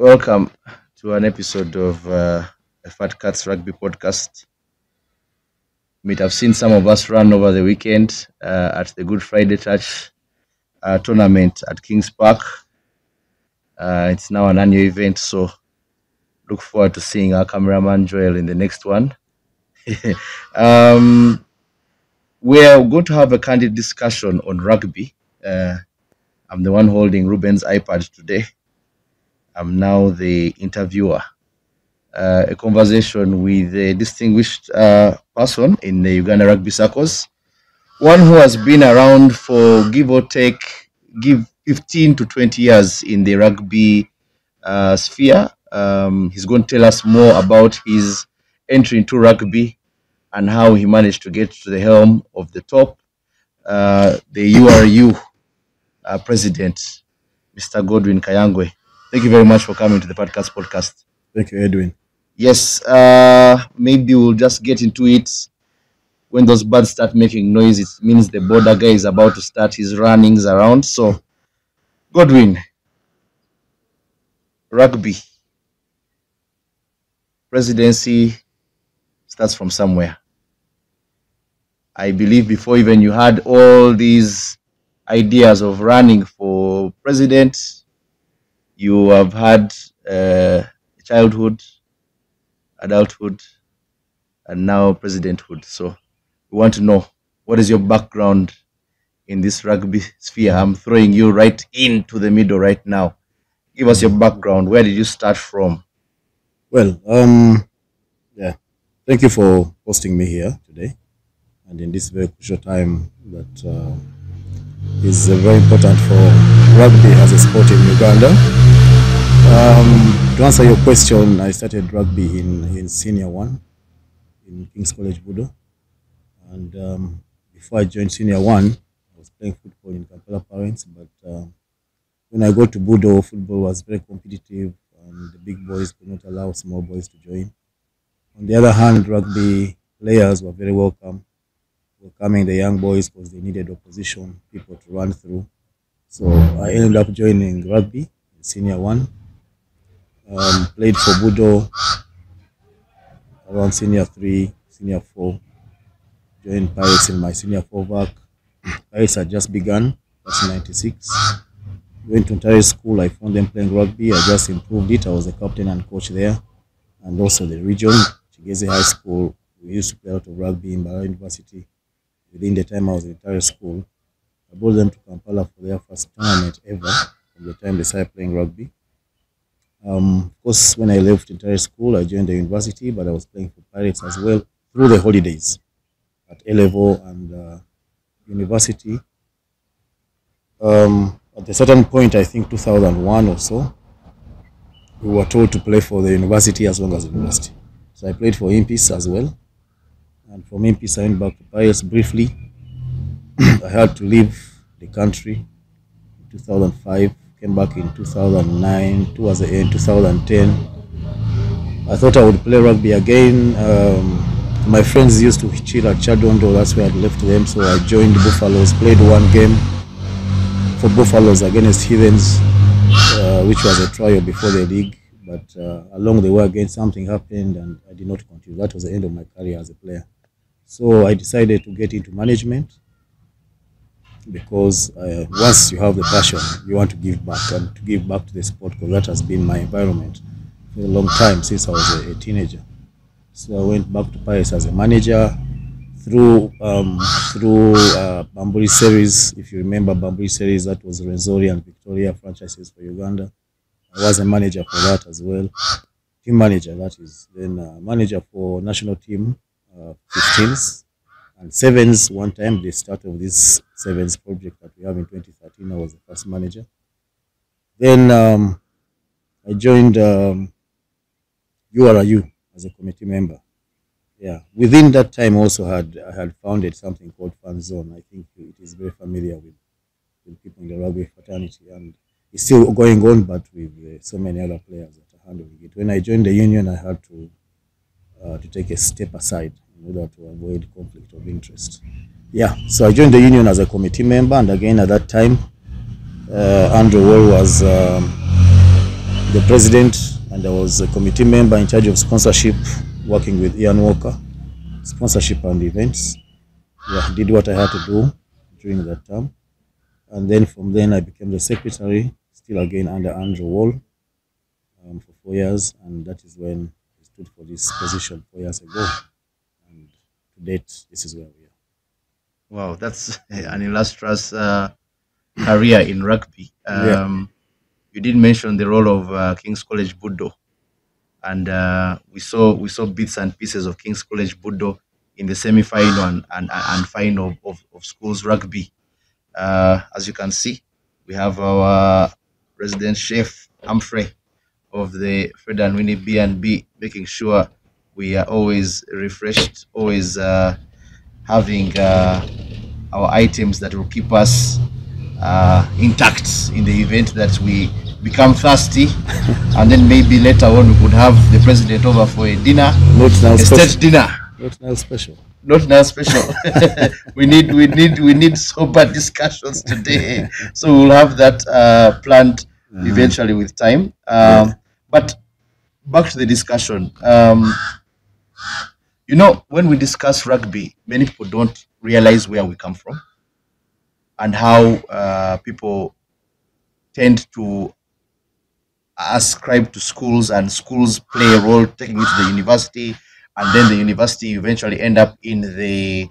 Welcome to an episode of a Fat Cats Rugby podcast. Might have seen some of us run over the weekend at the Good Friday Touch tournament at Kings Park. It's now an annual event, so look forward to seeing our cameraman Joel in the next one. We're going to have a candid discussion on rugby. I'm the one holding Ruben's iPad today. I'm now the interviewer. A conversation with a distinguished person in the Uganda rugby circles, one who has been around for give or take 15 to 20 years in the rugby sphere. He's going to tell us more about his entry into rugby and how he managed to get to the helm of the top. The URU president, Mr. Godwin Kayangwe. Thank you very much for coming to the podcast. Thank you, Edwin. Yes, maybe we'll just get into it. When those birds start making noise, it means the border guy is about to start his runnings around. So, Godwin, rugby, presidency starts from somewhere. I believe before even you had all these ideas of running for president, you have had childhood, adulthood, and now presidenthood. So we want to know, what is your background in this rugby sphere? I'm throwing you right into the middle right now. Give us your background. Where did you start from? Well, thank you for hosting me here today, and in this very crucial time that is very important for rugby as a sport in Uganda. To answer your question, I started rugby in Senior 1 in King's College Budo, and before I joined Senior 1, I was playing football in Kampala Parents, but when I got to Budo, football was very competitive and the big boys could not allow small boys to join. On the other hand, rugby players were very welcoming the young boys because they needed opposition, people to run through. So I ended up joining rugby in Senior 1. Played for Budo around Senior 3, Senior 4. Joined Pirates in my Senior 4 back. Pirates had just begun, that's 96. Went to Ontario School, I found them playing rugby. I just improved it. I was the captain and coach there. And also the region, Chigeze High School. We used to play a lot of rugby in Bara University. Within the time I was in Ontario School, I brought them to Kampala for their first tournament ever from the time they started playing rugby. Of course, when I left Ontario School, I joined the university, but I was playing for Pirates as well through the holidays at A-level and university. At a certain point, I think 2001 or so, we were told to play for the university as long as university. So I played for Impis as well. And from Impis, I went back to Pirates briefly. I had to leave the country in 2005. Came back in 2009, towards the end, 2010. I thought I would play rugby again. My friends used to chill at Chadondo, that's where I left them. So I joined Buffaloes, played one game for Buffaloes against Heathens, which was a trial before the league. But along the way again, something happened and I did not continue. That was the end of my career as a player. So I decided to get into management, because once you have the passion, you want to give back, and to give back to the sport, because that has been my environment for a long time since I was a teenager. So I went back to Paris as a manager through Bamburi Series. If you remember Bamburi Series, that was Renzori and Victoria franchises for Uganda. I was a manager for that as well, team manager that is. Then manager for national team 15s. And sevens, one time, the start of this sevens project that we have in 2013, I was the first manager. Then I joined URU as a committee member. Yeah, within that time also I had founded something called Fan Zone. I think it is very familiar with people in the rugby fraternity, and it's still going on, but with so many other players that are handling it. When I joined the union, I had to take a step aside in order to avoid conflict of interest. Yeah, so I joined the union as a committee member, and again at that time, Andrew Wall was the president, and I was a committee member in charge of sponsorship, working with Ian Walker, sponsorship and events. Yeah, did what I had to do during that term. And then from then I became the secretary, still again under Andrew Wall, for 4 years. And that is when I stood for this position 4 years ago. And to date, this is where we are. Wow, that's an illustrious career in rugby. Yeah. You did mention the role of King's College Budo, and we saw bits and pieces of King's College Budo in the semi-final and final of schools rugby. As you can see, we have our resident chef Humphrey of the Fred and Winnie B&B, making sure we are always refreshed, always having our items that will keep us intact in the event that we become thirsty, and then maybe later on we could have the president over for a dinner, a state dinner. Not now special. Not now special. we need sober discussions today, so we'll have that planned eventually with time. But back to the discussion. When we discuss rugby, many people don't realize where we come from and how people tend to ascribe to schools, and schools play a role taking it to the university, and then the university eventually end up in the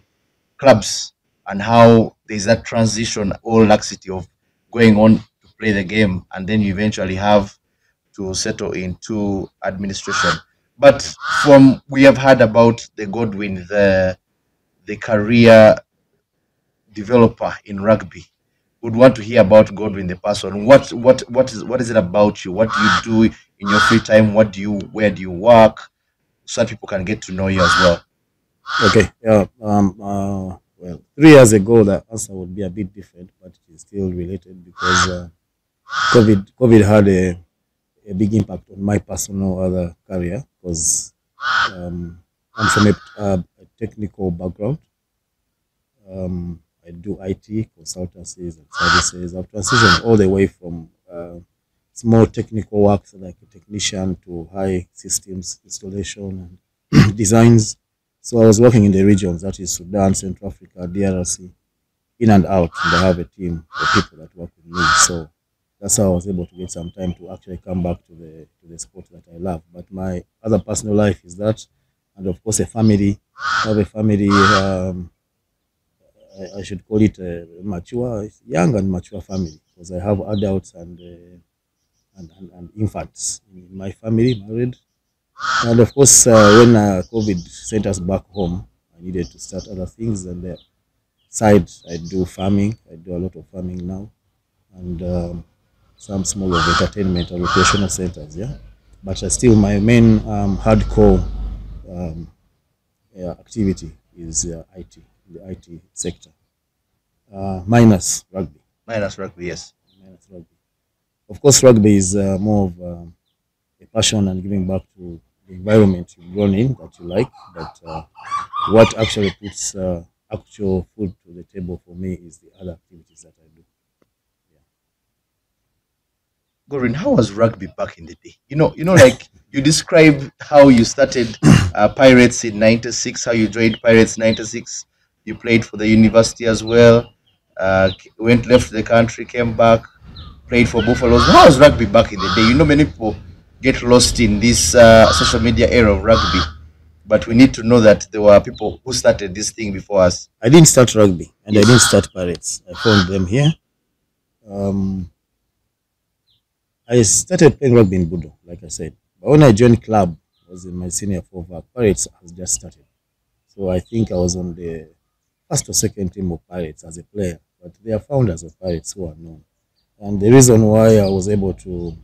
clubs, and how there's that transition or laxity of going on to play the game, and then you eventually have to settle into administration. But from we have heard about the Godwin, the career developer in rugby, would want to hear about Godwin the person. What is it about you? What do you do in your free time? Where do you work? So that people can get to know you as well. Okay. Yeah. Well, 3 years ago, the answer would be a bit different, but it is still related because COVID had a big impact on my personal other career because I'm from a technical background. I do IT consultancies and services. I've transitioned all the way from small technical work like a technician to high systems installation and designs. So I was working in the regions, that is Sudan, Central Africa, DRC, in and out, and I have a team of people that work with me. So that's how I was able to get some time to actually come back to the sport that I love. But my other personal life is that, and of course a family. I have a family. I should call it a mature, young and mature family, because I have adults and infants in my family, married. And of course, when COVID sent us back home, I needed to start other things. And the side, I do farming. I do a lot of farming now, and some small of entertainment and recreational centers. Yeah, but still, my main hardcore activity is IT, the IT sector, minus rugby. Minus rugby, yes. Minus rugby. Of course, rugby is more of a passion and giving back to the environment you've grown in that you like. But what actually puts actual food to the table for me is the other activities that I do. Gorin, how was rugby back in the day? Like you described how you started Pirates in '96, how you joined Pirates '96. You played for the university as well. Left the country, came back, played for Buffaloes. How was rugby back in the day? Many people get lost in this social media era of rugby, but we need to know that there were people who started this thing before us. I didn't start rugby, and Yes. I didn't start Pirates. I found them here. I started playing rugby in Budo, like I said. But when I joined club, I was in my senior forward. Pirates has just started. So I think I was on the first or second team of Pirates as a player. But they are founders of Pirates who are known. And the reason why I was able to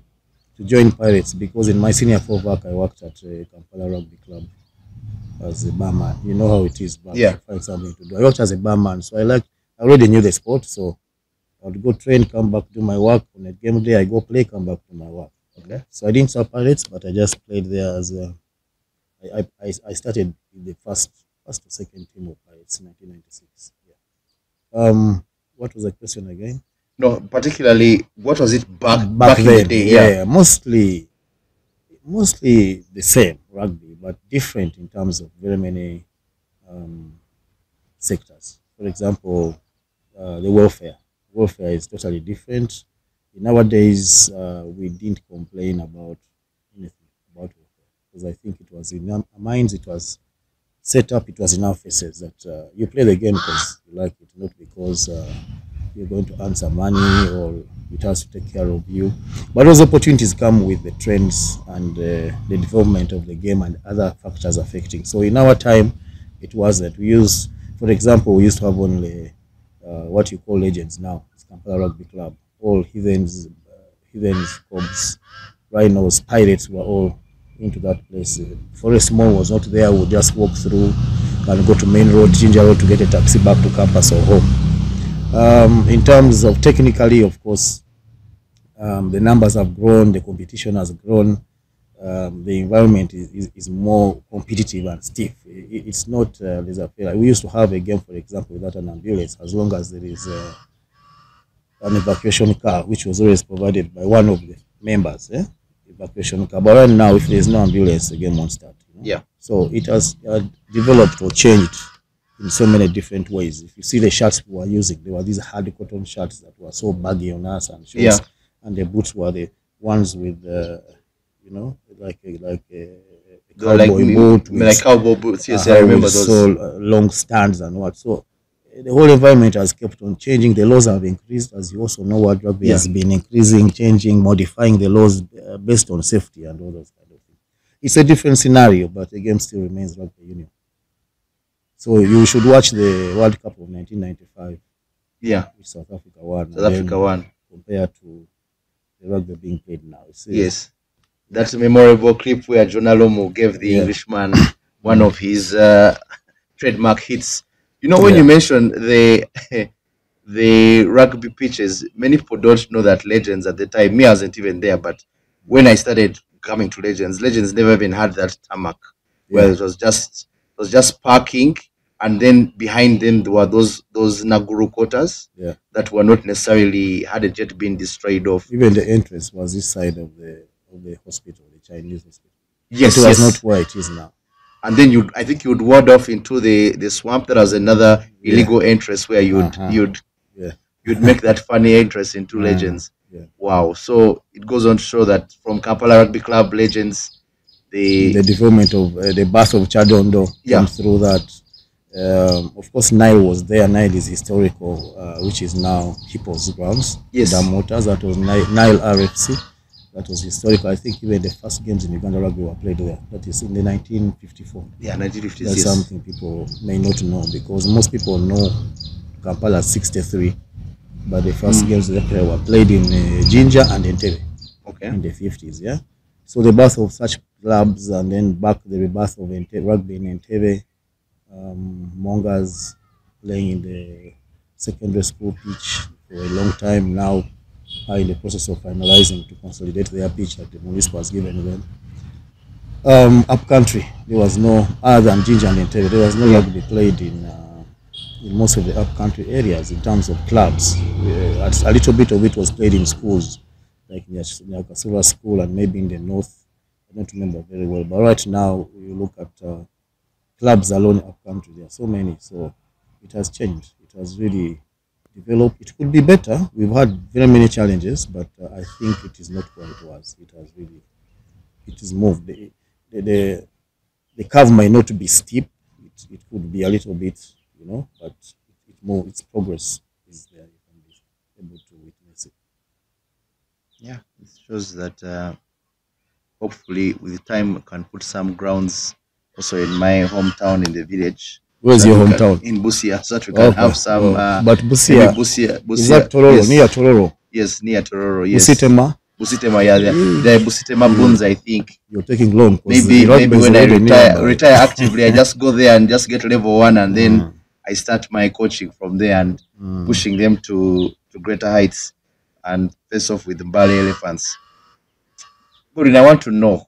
join Pirates, because in my senior forward, I worked at Kampala Rugby Club as a barman. You know how it is, but Yeah. find something to do. I worked as a barman, so I already knew the sport, so I would go train, come back, do my work. On a game day, I go play, come back, do my work. Okay. So I didn't start Pirates, but I just played there as I started in the first or second team of Pirates in 1996. Yeah. What was the question again? No, particularly, what was it back in the then. day? Yeah, mostly the same rugby, but different in terms of very many um, sectors. For example, the welfare. Welfare is totally different. Nowadays, we didn't complain about anything about welfare because I think it was in our minds, it was set up, it was in our faces that you play the game because you like it, not because you're going to earn some money or it has to take care of you. But those opportunities come with the trends and the development of the game and other factors affecting. So in our time, it was that we used, for example, we used to have only what you call legends now. It's Kampala Rugby Club. All heathens, cobs, rhinos, pirates were all into that place. Forest Mall was not there. We'd just walk through and go to Main Road, Ginger Road to get a taxi back to campus or home. In terms of technically, of course, the numbers have grown, the competition has grown, the environment is more competitive and stiff. It's not laissez-faire. We used to have a game, for example, without an ambulance, as long as there is an evacuation car, which was always provided by one of the members. Evacuation car. But right now, if there is no ambulance, the game won't start. Yeah. So it has developed or changed in so many different ways. If you see the shirts we were using, there were these hard cotton shirts that were so baggy on us and shorts, Yeah. and the boots were the ones with, like a Like cowboy boot, like cowboy boots. Yes, I remember those. so long stands and what. So the whole environment has kept on changing. The laws have increased, as you also know. What rugby has been increasing, changing, modifying the laws based on safety and all those kind of things. It's a different scenario, but the game still remains rugby union. So you should watch the World Cup of 1995. Yeah. Which South Africa won. South Africa won. Compared to the rugby being played now. Yes. That's a memorable clip where John Alomo gave the Englishman one of his trademark hits. You know, when you mentioned the rugby pitches, many people don't know that Legends at the time, me I wasn't even there, but when I started coming to Legends never even had that tarmac, where it was just parking, and then behind them there were those Naguru quarters that were not necessarily hadn't yet been destroyed off. Even the entrance was this side of the hospital, the Chinese hospital. Yes, it was not where it is now. And then I think you'd ward off into the swamp. There was another illegal entrance where you'd make that funny entrance into Legends. Wow. So it goes on to show that from Kampala Rugby Club, Legends, the development of the birth of Chadondo comes through that. Of course, Nile was there. Nile is historical, which is now People's Grounds. Yes. The Motors, that was Nile RFC. That was historical. I think even the first games in Uganda Rugby were played there. That is in the 1954. Yeah, 1950s. That's something people may not know, because most people know Kampala 63, but the first games were played in Jinja and Entebbe in the 50s. Yeah. So the birth of such clubs, and then the rebirth of rugby in Entebbe, Mongers playing in the secondary school pitch for a long time now, are in the process of finalizing to consolidate their pitch that the municipal has given them. Up country, there was no, other than Ginger and Entebbe, there was no rugby played in most of the up country areas in terms of clubs. A little bit of it was played in schools, like Nyakasura School and maybe in the north. I don't remember very well, but right now you look at clubs alone up country, there are so many. So it has changed. It has really developed. It could be better. We've had very many challenges, but I think it is not what it was. It has really, it is moved. The curve might not be steep. It could be a little bit, but it moved. Its progress is there. You can be able to witness it. Yeah, it shows that hopefully with time we can put some grounds also in my hometown in the village. Where's your hometown? In Busia, so that we can have some. But Busia, is that Tororo? Yes. Near Tororo? Yes, near Tororo. Yes. Busitema, yeah, the Busitema Boons, I think. You're taking long. Maybe when I retire actively, I just go there and just get level 1, and then I start my coaching from there and pushing them to greater heights and face off with the Bali Elephants. But I want to know,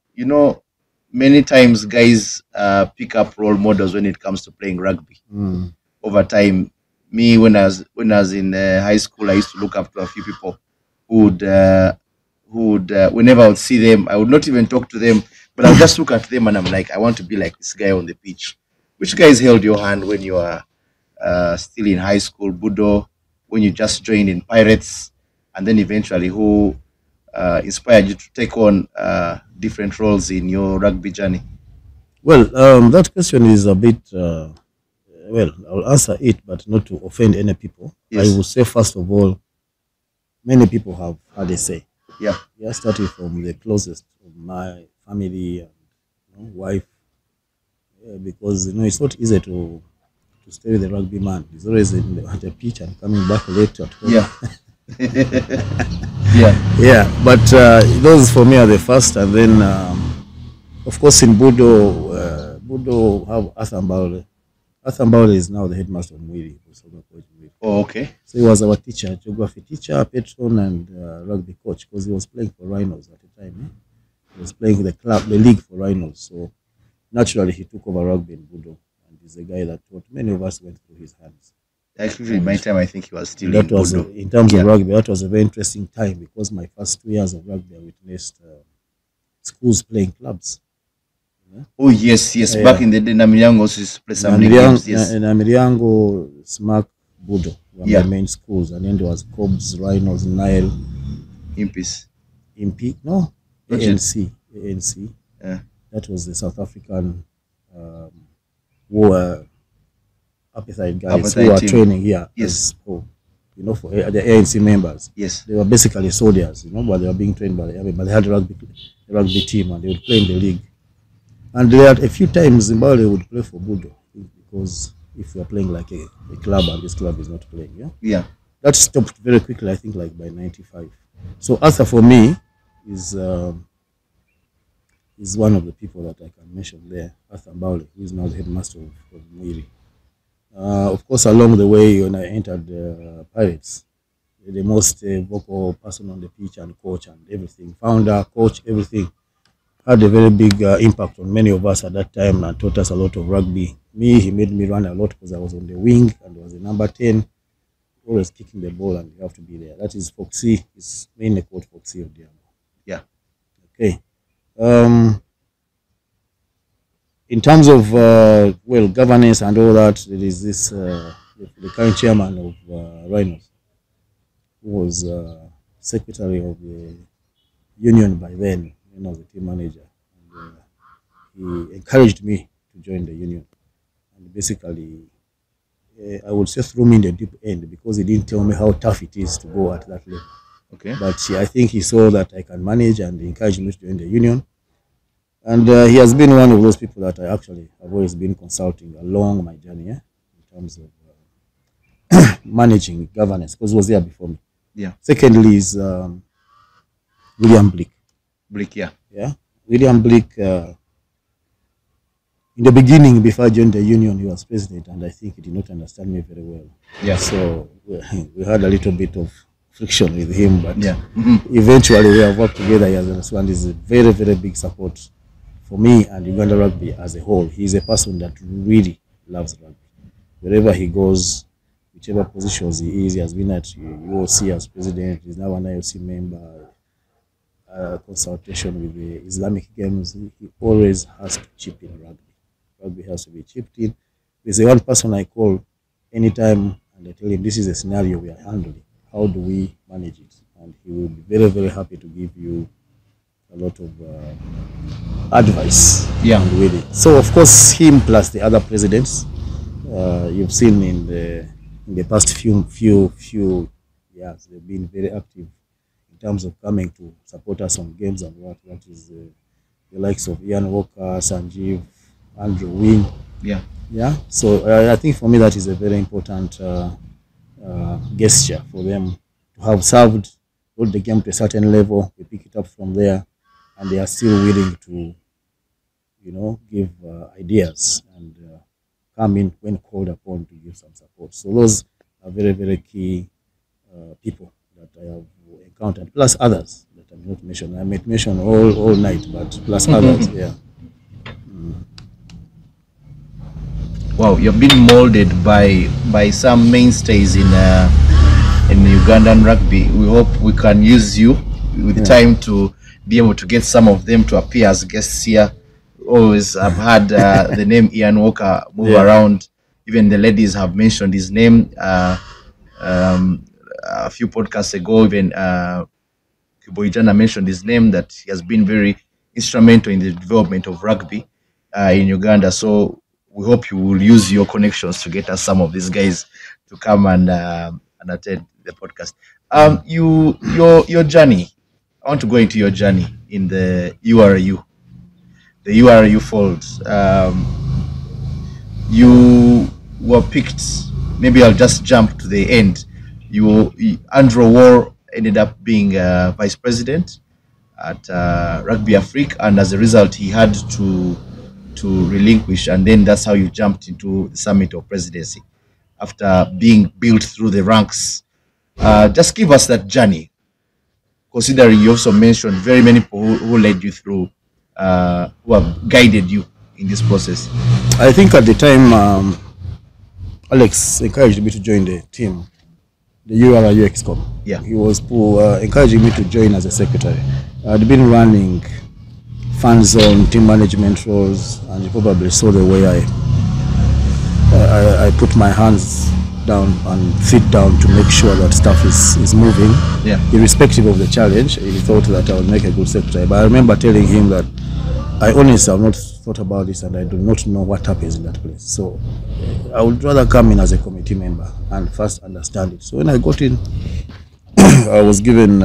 many times guys pick up role models when it comes to playing rugby. Over time, Me, when I was in high school, I used to look up to a few people who would whenever I would see them, I would not even talk to them, but I would just look at them and I'm like, I want to be like this guy on the pitch. Which guys held your hand when you are still in high school, Budo, when you just joined in Pirates, and then eventually who inspired you to take on different roles in your rugby journey? Well, that question is a bit, well, I'll answer it, but not to offend any people. Yes. I would say, first of all, many people have had a say. Yeah. Yeah, starting from the closest of my family and wife, because it's not easy to stay with the rugby man. He's always at the pitch and coming back late at home. Yeah. Yeah. Yeah, but those for me are the first, and then of course in Budo have Athambale. Athambale is now the headmaster of Mwiri. Oh, okay. So he was our teacher, geography teacher, patron, and rugby coach, because he was playing for Rhinos at the time. He was playing the league for Rhinos. So naturally, he took over rugby in Budo, and he's a guy that taught many of us went through his hands. Actually, in my time, I think he was still That in was Budo. in terms of rugby. That was a very interesting time, because my first 2 years of rugby, I witnessed schools playing clubs. Oh yes, yes. Back in the day, Namiriango also used to play some league games. Yes. Namiriango, Smack, Budo were Yeah. my main schools, and then there was Cobbs, Rhinos, Nile, Impis. Impi, no, Not yet. ANC. Yeah. That was the South African war appetite guys Appetite who are team. training here. Yes. For the ANC members. Yes. They were basically soldiers, but they were being trained by the army. But they had a rugby team, and they would play in the league. And there are a few times Zimbabwe would play for Budo, because if we are playing like a club and this club is not playing, Yeah. that stopped very quickly. I think like by '95. So Arthur for me is one of the people that I can mention there. Arthur Mbawle, who is now the headmaster of Mwiri. Of course, along the way when I entered Pirates, the most vocal person on the pitch and coach and everything, founder, coach, everything, had a very big impact on many of us at that time and taught us a lot of rugby. Me, he made me run a lot because I was on the wing and was the number 10, always kicking the ball, and you have to be there. That is Foxy, his mainly called Foxy of Diamond. Yeah. Okay. In terms of governance and all that, there is this the current chairman of Rhinos, who was secretary of the union by then, as the team manager, and he encouraged me to join the union, and basically I would say threw me in the deep end, because he didn't tell me how tough it is to go at that level. Okay. But I think he saw that I can manage, and he encouraged me to join the union. And he has been one of those people that I actually have always been consulting along my journey, in terms of managing governance, because he was there before me. Yeah. Secondly is William Blick. Blick, yeah. Yeah. William Blick, in the beginning, before I joined the union, he was president, and I think he did not understand me very well. Yeah. So we had a little bit of friction with him, but Yeah. eventually we have worked together. He has understood. He's a very, very big support for me and Uganda Rugby as a whole. He's a person that really loves rugby. Wherever he goes, whichever positions he is, he has been at UOC as president, he's now an IOC member, consultation with the Islamic Games. He always has to chip in rugby. Rugby has to be chipped in. There's one person I call anytime and I tell him this is a scenario we are handling. How do we manage it? And he will be very, very happy to give you a lot of advice. Yeah. With it. So of course him plus the other presidents you've seen in the past few years, they've been very active in terms of coming to support us on games and what is the likes of Ian Walker, Sanjeev, Andrew Wynn. Yeah. Yeah. So I think for me that is a very important gesture for them to have served, hold the game to a certain level. We pick it up from there, and they are still willing to, give ideas and come in when called upon to give some support. So those are very, very key people that I have encountered, plus others that I may not mention. I might mention all night, but plus others, yeah. Wow, you've been molded by some mainstays in Ugandan rugby. We hope we can use you with time to be able to get some of them to appear as guests here. Always have had the name Ian Walker move around. Even the ladies have mentioned his name a few podcasts ago. Even Kiboitana mentioned his name, that he has been very instrumental in the development of rugby in Uganda. So we hope you will use your connections to get us some of these guys to come and attend the podcast. Your journey. I want to go into your journey in the URU folds. You were picked. Maybe I'll just jump to the end. Andrew Wall ended up being vice president at Rugby Afrique, and as a result, he had to relinquish, and then that's how you jumped into the summit of presidency after being built through the ranks. Just give us that journey, considering you also mentioned very many people who led you through, who have guided you in this process. I think at the time, Alex encouraged me to join the team, the URU Excom. Yeah. He was encouraging me to join as a secretary. I'd been running fan zone, team management roles, and you probably saw the way I put my hands down and feet down to make sure that stuff is moving. Yeah. Irrespective of the challenge, he thought that I would make a good secretary. But I remember telling him that I honestly have not thought about this and I do not know what happens in that place. So I would rather come in as a committee member and first understand it. So when I got in, I was given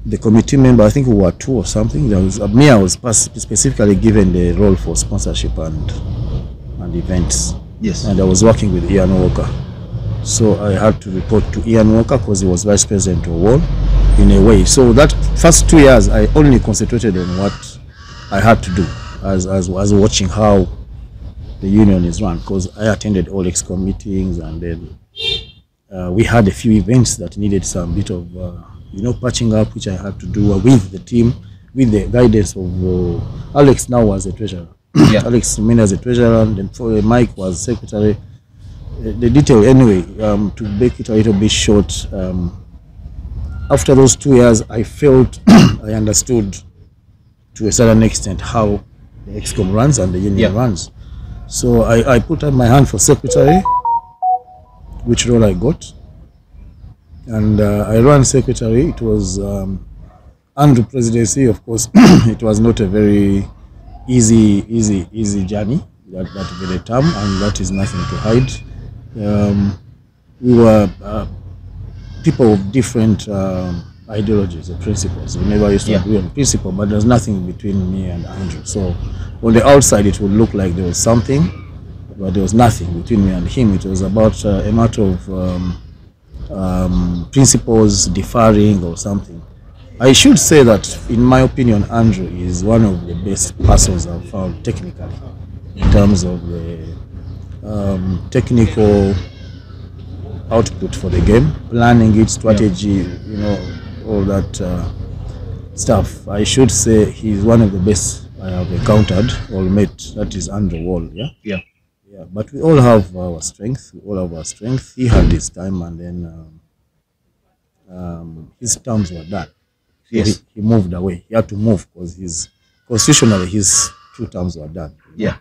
the committee member, I think we were 2 or something. There was me. I was specifically given the role for sponsorship and events. Yes. And I was working with Ian Walker. So I had to report to Ian Walker because he was vice president of WAL in a way. So that first 2 years, I only concentrated on what I had to do as watching how the union is run, because I attended all Excom meetings, and then we had a few events that needed some bit of patching up, which I had to do with the team, with the guidance of Alex now was a treasurer. Yeah. Alex remained as a treasurer, and then Mike was secretary. The detail anyway, to make it a little bit short, after those 2 years, I felt I understood to a certain extent how the Excom runs and the union runs. So I put up my hand for secretary, which role I got. And I ran secretary. It was under presidency, of course. It was not a very easy journey, that very term, and that is nothing to hide. We were people of different ideologies or principles. We never used to agree on principle, but there's nothing between me and Andrew. So on the outside, it would look like there was something, but there was nothing between me and him. It was about a matter of principles differing or something. I should say that, in my opinion, Andrew is one of the best persons I've found technically, in terms of the technical output for the game, planning it, strategy, all that stuff. I should say he's one of the best I have encountered or met. That is Andrew Wall. Yeah. But we all have our strength. He had his time, and then his terms were done. Yes. He moved away. He had to move because constitutionally his 2 terms were done. Yeah.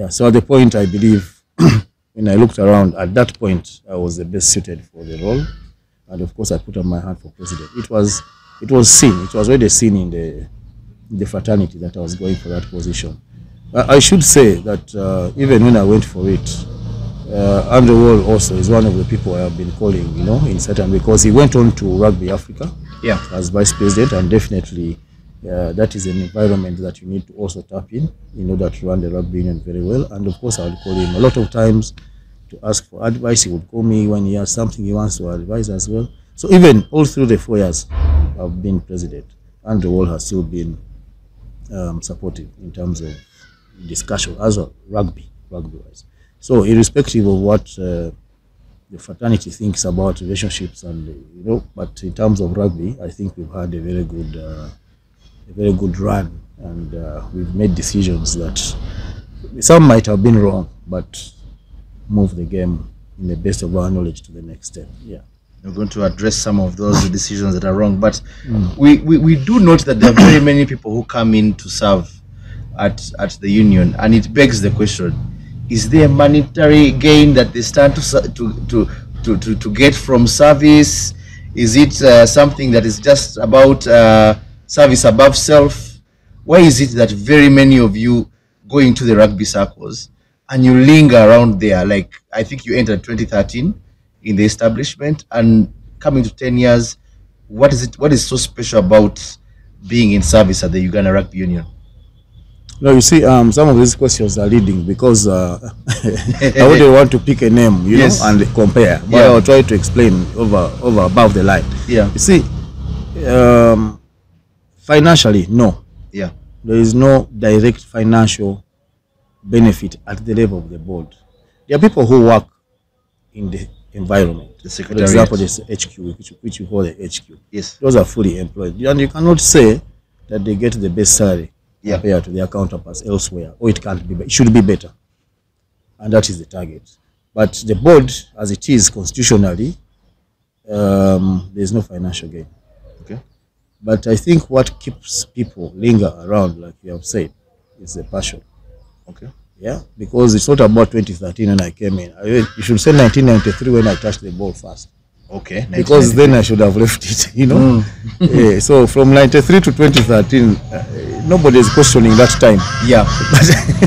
So at the point, I believe, when I looked around, at that point, I was the best suited for the role. And of course, I put up my hand for president. It was seen. It was already seen in the fraternity that I was going for that position. I should say that even when I went for it, Andrew Wall also is one of the people I have been calling, in certain, because he went on to Rugby Africa as vice president, and definitely that is an environment that you need to also tap in order to run the rugby union very well. And of course, I would call him a lot of times to ask for advice. He would call me when he has something he wants to advise as well. So even all through the 4 years I've been president, Andrew Wall has still been supportive in terms of discussion as well, rugby-wise. So irrespective of what the fraternity thinks about relationships, and but in terms of rugby, I think we've had a very good run, and we've made decisions that Some might have been wrong, but move the game in the best of our knowledge to the next step. Yeah. We're going to address some of those decisions that are wrong, but we do note that there are very many people who come in to serve at the union, and it begs the question: is there monetary gain that they stand to get from service? Is it something that is just about service above self? Why is it that very many of you go into the rugby circles and you linger around there? Like, I think you entered 2013 in the establishment, and coming to 10 years, what is so special about being in service at the Uganda Rugby Union? No, you see, some of these questions are leading because I wouldn't want to pick a name, you know, and compare. But I'll try to explain over above the line. Yeah. You see, financially, no. Yeah. There is no direct financial benefit at the level of the board. There are people who work in the environment. The For example, this HQ, which you call the HQ. Yes. Those are fully employed. And you cannot say that they get the best salary compared to their counterparts elsewhere, or it can't be. It should be better, and that is the target. But the board, as it is constitutionally, there is no financial gain. Okay. But I think what keeps people linger around, like you have said, is the passion. Okay. Yeah, because it's not about 2013 when I came in. You should say 1993 when I touched the ball first. Okay. Because then I should have left it, you know. Yeah, so from 93 to 2013, nobody is questioning that time. Yeah.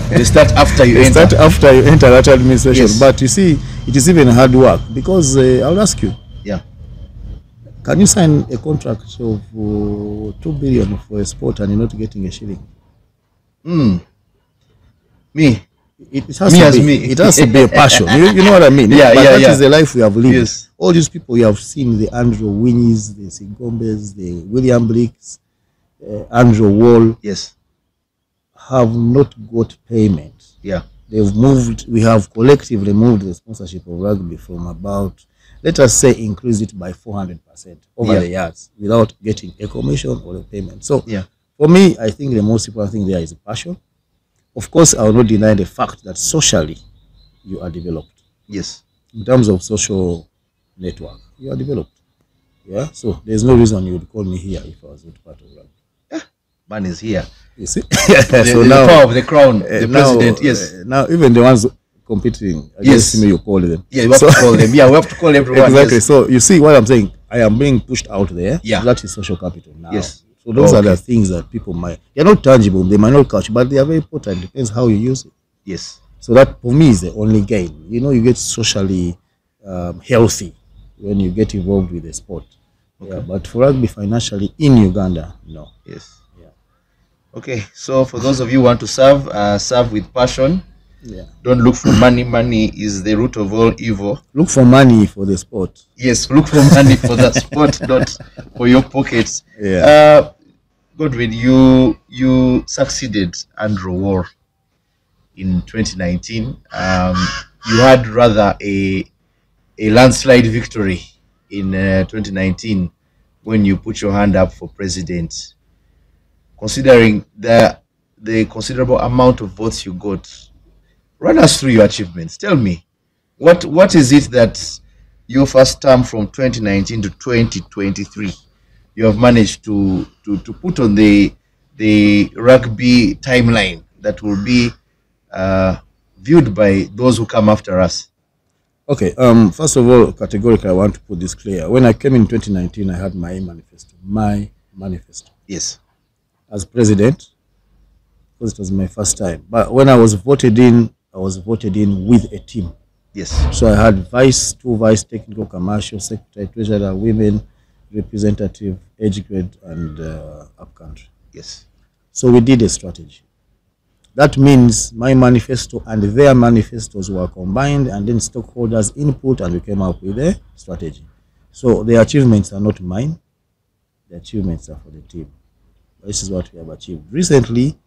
They start after you enter. Start after you enter that administration. Yes. But you see, it is even hard work because I'll ask you. Yeah. Can you sign a contract of 2 billion for a sport and you're not getting a shilling? Me. It has to be a passion. You know what I mean? Yeah, but yeah, that is the life we have lived. Yes. All these people you have seen, the Andrew Winnies, the Sigombes, the William Blakes, Andrew Wall, Yes. have not got payment. Yeah. They've moved, we have collectively moved the sponsorship of rugby from about, let us say, increase it by 400% over the years without getting a commission or a payment. So for me, I think the most important thing there is passion. Of course, I will not deny the fact that socially you are developed. Yes. In terms of social network, you are developed. Yeah. So there's no reason you would call me here if I was not part of rugby. Man is here. You see? So now, the power of the crown, the president. Yes. Now even the ones competing against me, you call them. Yeah, you have to call them. Yeah, we have to call everyone. Exactly. Yes. So you see what I'm saying? I am being pushed out there. Yeah. That is social capital now. Yes. So those are the things that people might, they're not tangible, they might not catch, but they are very important. Depends how you use it. Yes. So that for me is the only gain. You know, you get socially healthy when you get involved with the sport. Okay. Yeah, but for rugby financially in Uganda, no. Yes. Yeah. Okay. So for those of you who want to serve with passion. Yeah. Don't look for money. Money is the root of all evil. Look for money for the sport. Yes, look for money for the sport, not for your pockets. Yeah. Godwin, you succeeded Andrew Wall in 2019. You had rather a landslide victory in 2019 when you put your hand up for president. Considering the considerable amount of votes you got, run us through your achievements. Tell me, what is it that your first term from 2019 to 2023 you have managed to put on the rugby timeline that will be viewed by those who come after us? Okay. First of all, categorically, I want to put this clear. When I came in 2019, I had my manifesto. My manifesto. Yes. As president, because it was my first time. But when I was voted in with a team. Yes. So I had two vice, technical, commercial, secretary, treasurer, women, representative, age grade, and upcountry. Yes. So we did a strategy. That means my manifesto and their manifestos were combined, and then stockholders input, and we came up with a strategy. So the achievements are not mine. The achievements are for the team. This is what we have achieved. Recently,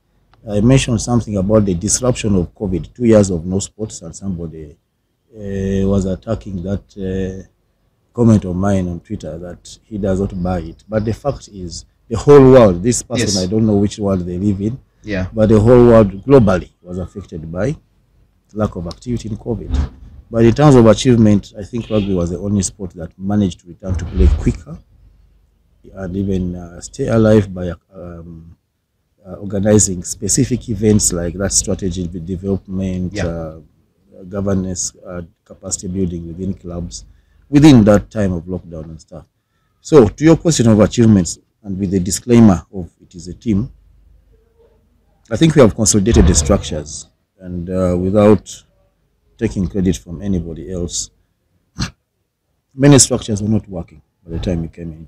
I mentioned something about the disruption of COVID, 2 years of no sports, and somebody was attacking that comment of mine on Twitter that he does not buy it. But the fact is, the whole world, this person, I don't know which world they live in, Yeah. But the whole world globally was affected by lack of activity in COVID. But in terms of achievement, I think rugby was the only sport that managed to return to play quicker and even stay alive by organizing specific events like that strategy development, governance, capacity building within clubs within that time of lockdown and stuff. So, to your question of achievements, and with the disclaimer of it is a team, I think we have consolidated the structures, and without taking credit from anybody else, many structures were not working by the time we came in.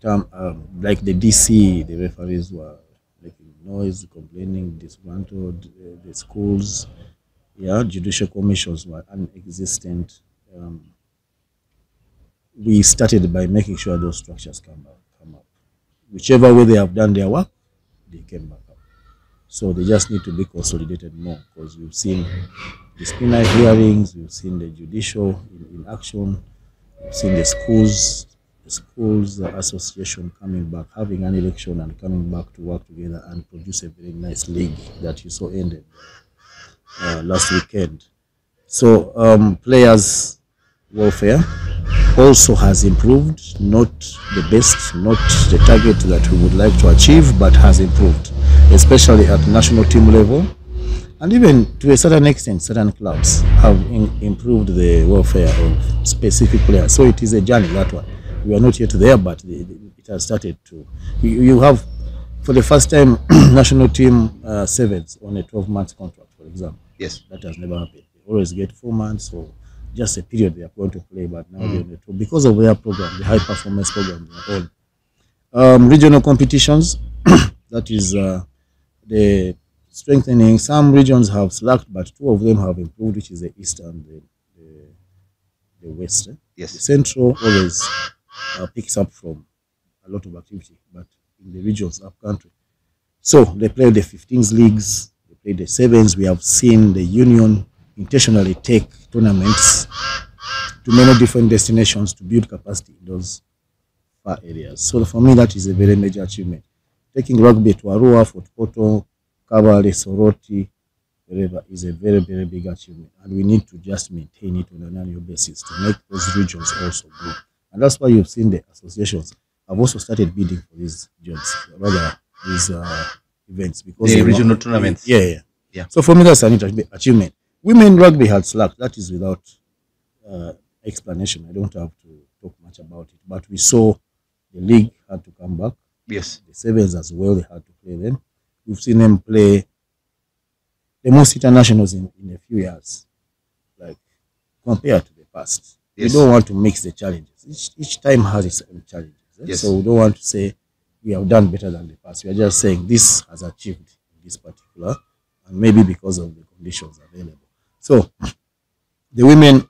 Like the DC, the referees were making noise, complaining, disgruntled. The schools, judicial commissions were non-existent. We started by making sure those structures come up. Whichever way they have done their work, they came back up. So they just need to be consolidated more, because we've seen disciplinary hearings, we've seen the judicial in action, we've seen the schools association coming back, having an election and coming back to work together and produce a very nice league that you saw ended last weekend. So players' welfare also has improved, not the best, not the target that we would like to achieve, but has improved, especially at national team level. And even to a certain extent, certain clubs have improved the welfare of specific players. So it is a journey, that one. We are not yet there, but it has started to. You have, for the first time, national team sevens on a 12-month contract, for example. Yes. That has never happened. They always get 4 months or just a period they are going to play, but now they're on the 12 because of their program, the high performance program they are on. Regional competitions, that is the strengthening. Some regions have slacked, but 2 of them have improved, which is the East and the West. Yes. The Central always picks up from a lot of activity, but in the regions up country. So they play the 15s leagues, they play the 7s. We have seen the Union intentionally take tournaments to many different destinations to build capacity in those far areas. So for me, that is a very major achievement. Taking rugby to Arua, Fort Portal, Cavalry, Soroti, wherever, is a very, very big achievement. And we need to just maintain it on an annual basis to make those regions also grow. And that's why you've seen the associations have also started bidding for these jobs, rather these events. Because the regional tournaments. Yeah. So for me, that's an achievement. Women rugby had slacked. That is without explanation. I don't have to talk much about it. But we saw the league had to come back. Yes. The sevens as well, they had to play them. We've seen them play the most internationals in a few years, like compared to the past. Yes. We don't want to mix the challenges. Each time has its own challenges. Yes. So we don't want to say we have done better than the past. We are just saying this has achieved in this particular, and maybe because of the conditions available. So the women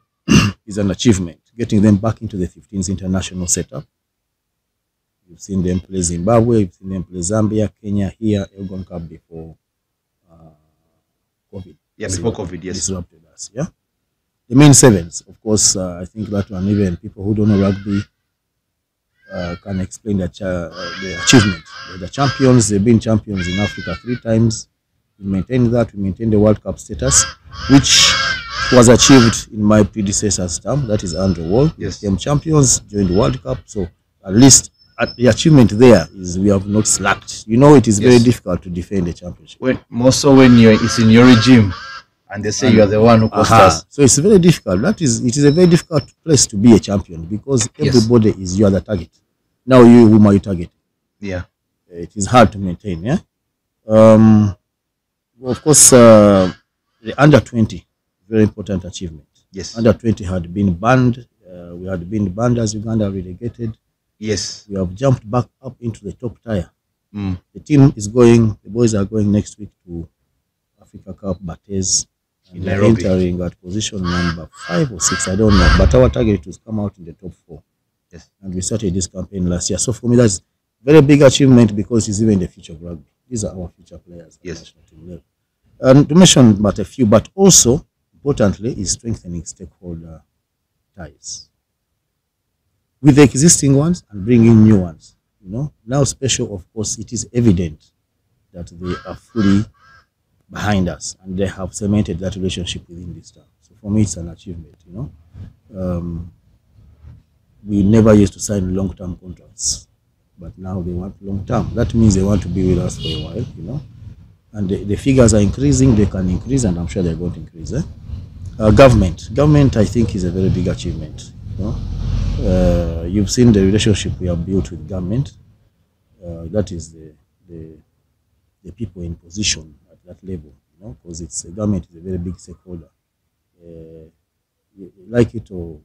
is an achievement, getting them back into the 15th international setup. You've seen them play Zimbabwe, you've seen them play Zambia, Kenya, here, Elgon Cup before COVID. Yeah, before COVID, yes. Disrupted us, yeah. The main sevens, of course, I think that one, even people who don't know rugby can explain the achievement. They're the champions, they've been champions in Africa 3 times. We maintain that, we maintain the World Cup status, which was achieved in my predecessor's term, that is Andrew Wall. Yes. Became champions during the World Cup, so at least the achievement there is we have not slacked. You know, it is very difficult to defend the championship. More so when it's in your regime and they say you are the one who cost us. So it's very difficult. It is a very difficult place to be a champion because everybody is you are the target. Now whom are you targeting? Yeah. It is hard to maintain, yeah. Of course, the under 20, very important achievement. Yes. Under 20 had been banned. We had been banned as Uganda relegated. Yes. We have jumped back up into the top tier. The team is going, the boys are going next week to Africa Cup Bates. And they're entering at position number 5 or 6, I don't know. But our target is to come out in the top 4. Yes. And we started this campaign last year. So for me, that's very big achievement because it's even the future of rugby. These are our future players. Yes. And to mention but a few, but also importantly is strengthening stakeholder ties with the existing ones and bringing new ones. You know, now special, of course, it is evident that they are fully behind us, and they have cemented that relationship within this town. So for me, it's an achievement. We never used to sign long-term contracts, but now they want long-term. That means they want to be with us for a while. And the figures are increasing. They can increase, and I'm sure they're going to increase. Government, I think, is a very big achievement. You've seen the relationship we have built with government. That is the people in position at that level, because government is a very big stakeholder. Like it or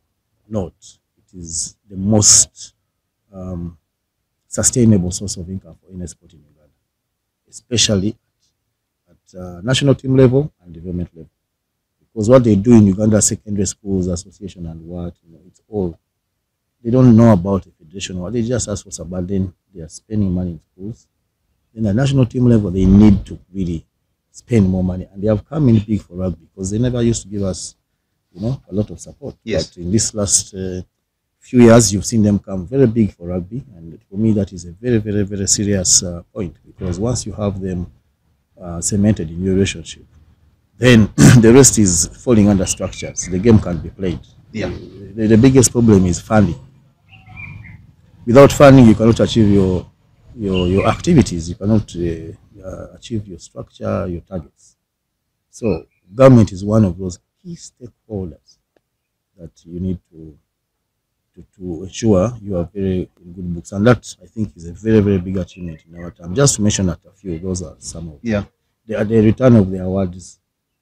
not, it is the most sustainable source of income for any sport in Uganda, especially at national team level and development level. Because what they do in Uganda secondary schools association and what, it's all, they don't know about the federation. What they just ask for subordinate, they are spending money in schools. Then at national team level, they need to really spend more money, and they have come in big for rugby because they never used to give us, a lot of support. Yes. But in this last few years, you've seen them come very big for rugby, and for me, that is a very, very, very serious point, because once you have them cemented in your relationship, then the rest is falling under structures. The game can't be played. Yeah. The biggest problem is funding. Without funding, you cannot achieve your activities. You cannot achieve your structure, your targets. So government is one of those key stakeholders that you need to ensure you are very in good books, and that, I think, is a very, very big achievement in our time. Just to mention that a few, those are some of them. Yeah. The return of the awards.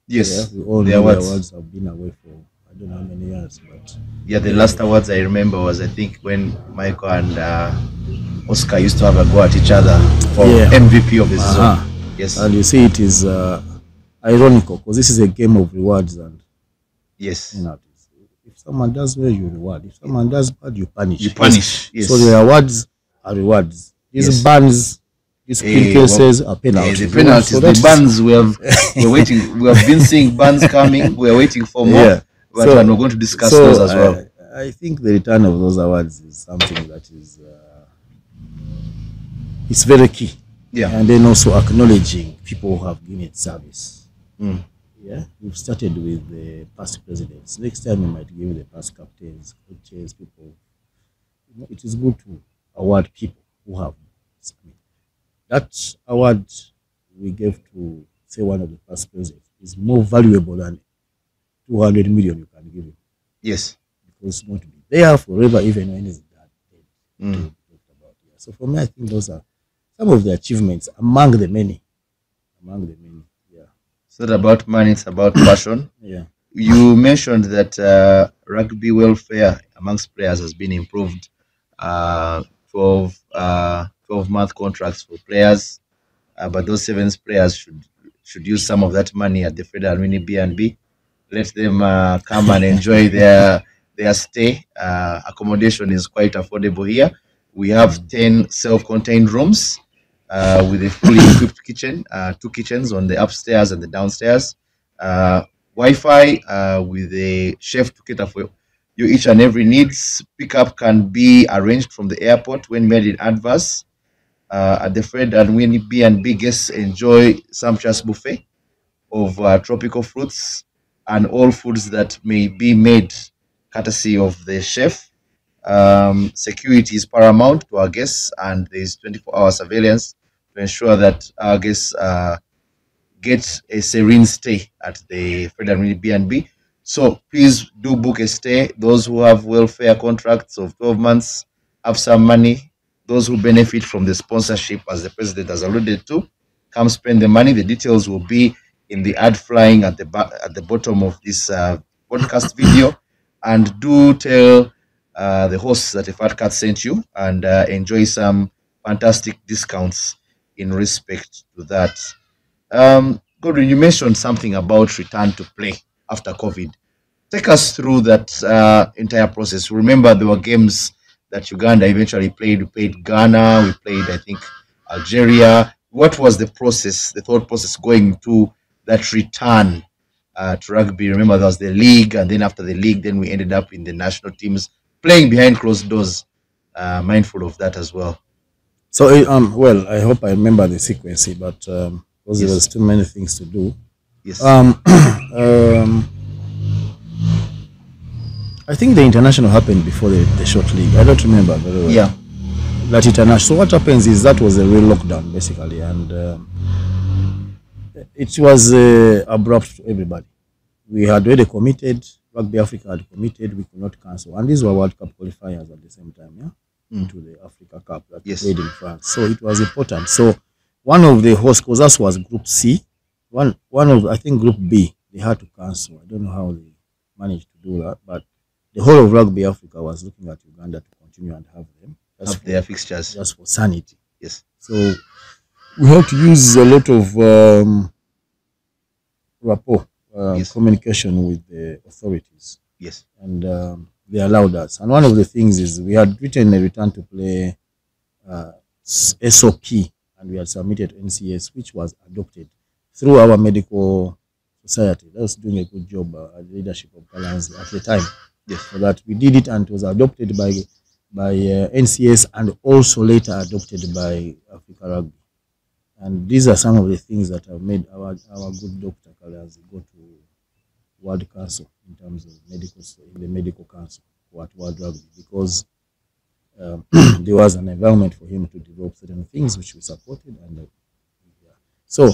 Yes. We all know the awards have been away for I don't know how many years, but yeah, the last awards I remember was, I think, when Michael and Oscar used to have a go at each other for MVP of the season. Yes. And you see, it is ironical because this is a game of rewards, and yes, if someone does well, you reward. If someone does bad, you punish. Yes. So the awards are rewards. These bans, these cases are penalties. The penalties, so the bans we're waiting. We have been seeing bans coming. We are waiting for more. Yeah. But we're going to discuss those as well. I think the return of those awards is something that is it's very key. Yeah. And then also acknowledging people who have given it service. Yeah. We've started with the past presidents. Next time we might give the past captains, coaches, people. It is good to award people who have submitted. That award we gave to, say, one of the past presidents is more valuable than 200 million you can give him. Yes. Because it's going to be there forever, even when he's dead. So for me, I think those are some of the achievements among the many. Yeah. It's not about money, it's about passion. Yeah. You mentioned that rugby welfare amongst players has been improved. 12-month contracts for players, but those 7 players should use some of that money at the Federal Mini B&B. Let them come and enjoy their stay. Accommodation is quite affordable here. We have 10 self-contained rooms with a fully equipped kitchen, 2 kitchens on the upstairs and the downstairs. Wi-Fi with a chef to cater for your each and every needs. Pickup can be arranged from the airport when made in advance. At the Fred and Winnie B&B, guests enjoy sumptuous buffet of tropical fruits and all foods that may be made courtesy of the chef. Security is paramount to our guests, and there is 24-hour surveillance to ensure that our guests get a serene stay at the Fred and Winnie B&B. So please do book a stay. Those who have welfare contracts of 12 months have some money. Those who benefit from the sponsorship, as the president has alluded to, come spend the money. The details will be in the ad flying at the bottom of this podcast video. And do tell the hosts that a Fat Cat sent you, and enjoy some fantastic discounts in respect to that. Godwin, you mentioned something about return to play after COVID. Take us through that entire process. Remember, there were games that Uganda eventually played. We played Ghana, we played, I think, Algeria. What was the process, the thought process going to that return to rugby? Remember, there was the league, and then after the league, then we ended up in the national teams playing behind closed doors. Mindful of that as well. So, well, I hope I remember the sequence, but because there was too many things to do. Yes. I think the international happened before the short league. I don't remember very well. Yeah. That international. So what happens is that was a real lockdown basically, and it was abrupt to everybody. We had already committed. Rugby Africa had committed. We could not cancel, and these were World Cup qualifiers at the same time. Yeah, to the Africa Cup that played in France. So it was important. So one of the hosts, because that was Group C. One of I think Group B they had to cancel. I don't know how they managed to do that, but the whole of Rugby Africa was looking at Uganda to continue and have them. Have their fixtures. Just for sanity. Yes. So we have to use a lot of rapport, communication with the authorities. Yes. And they allowed us. And one of the things is we had written a return to play SOP, and we had submitted NCS, which was adopted through our medical society. That was doing a good job at the leadership of Balance at the time. Yes. So that we did it, and it was adopted by NCS and also later adopted by Africa Rugby. And these are some of the things that have made our good Dr. Kalazi go to World Council in terms of the medical council at World Rugby, because there was an environment for him to develop certain things which we supported. And so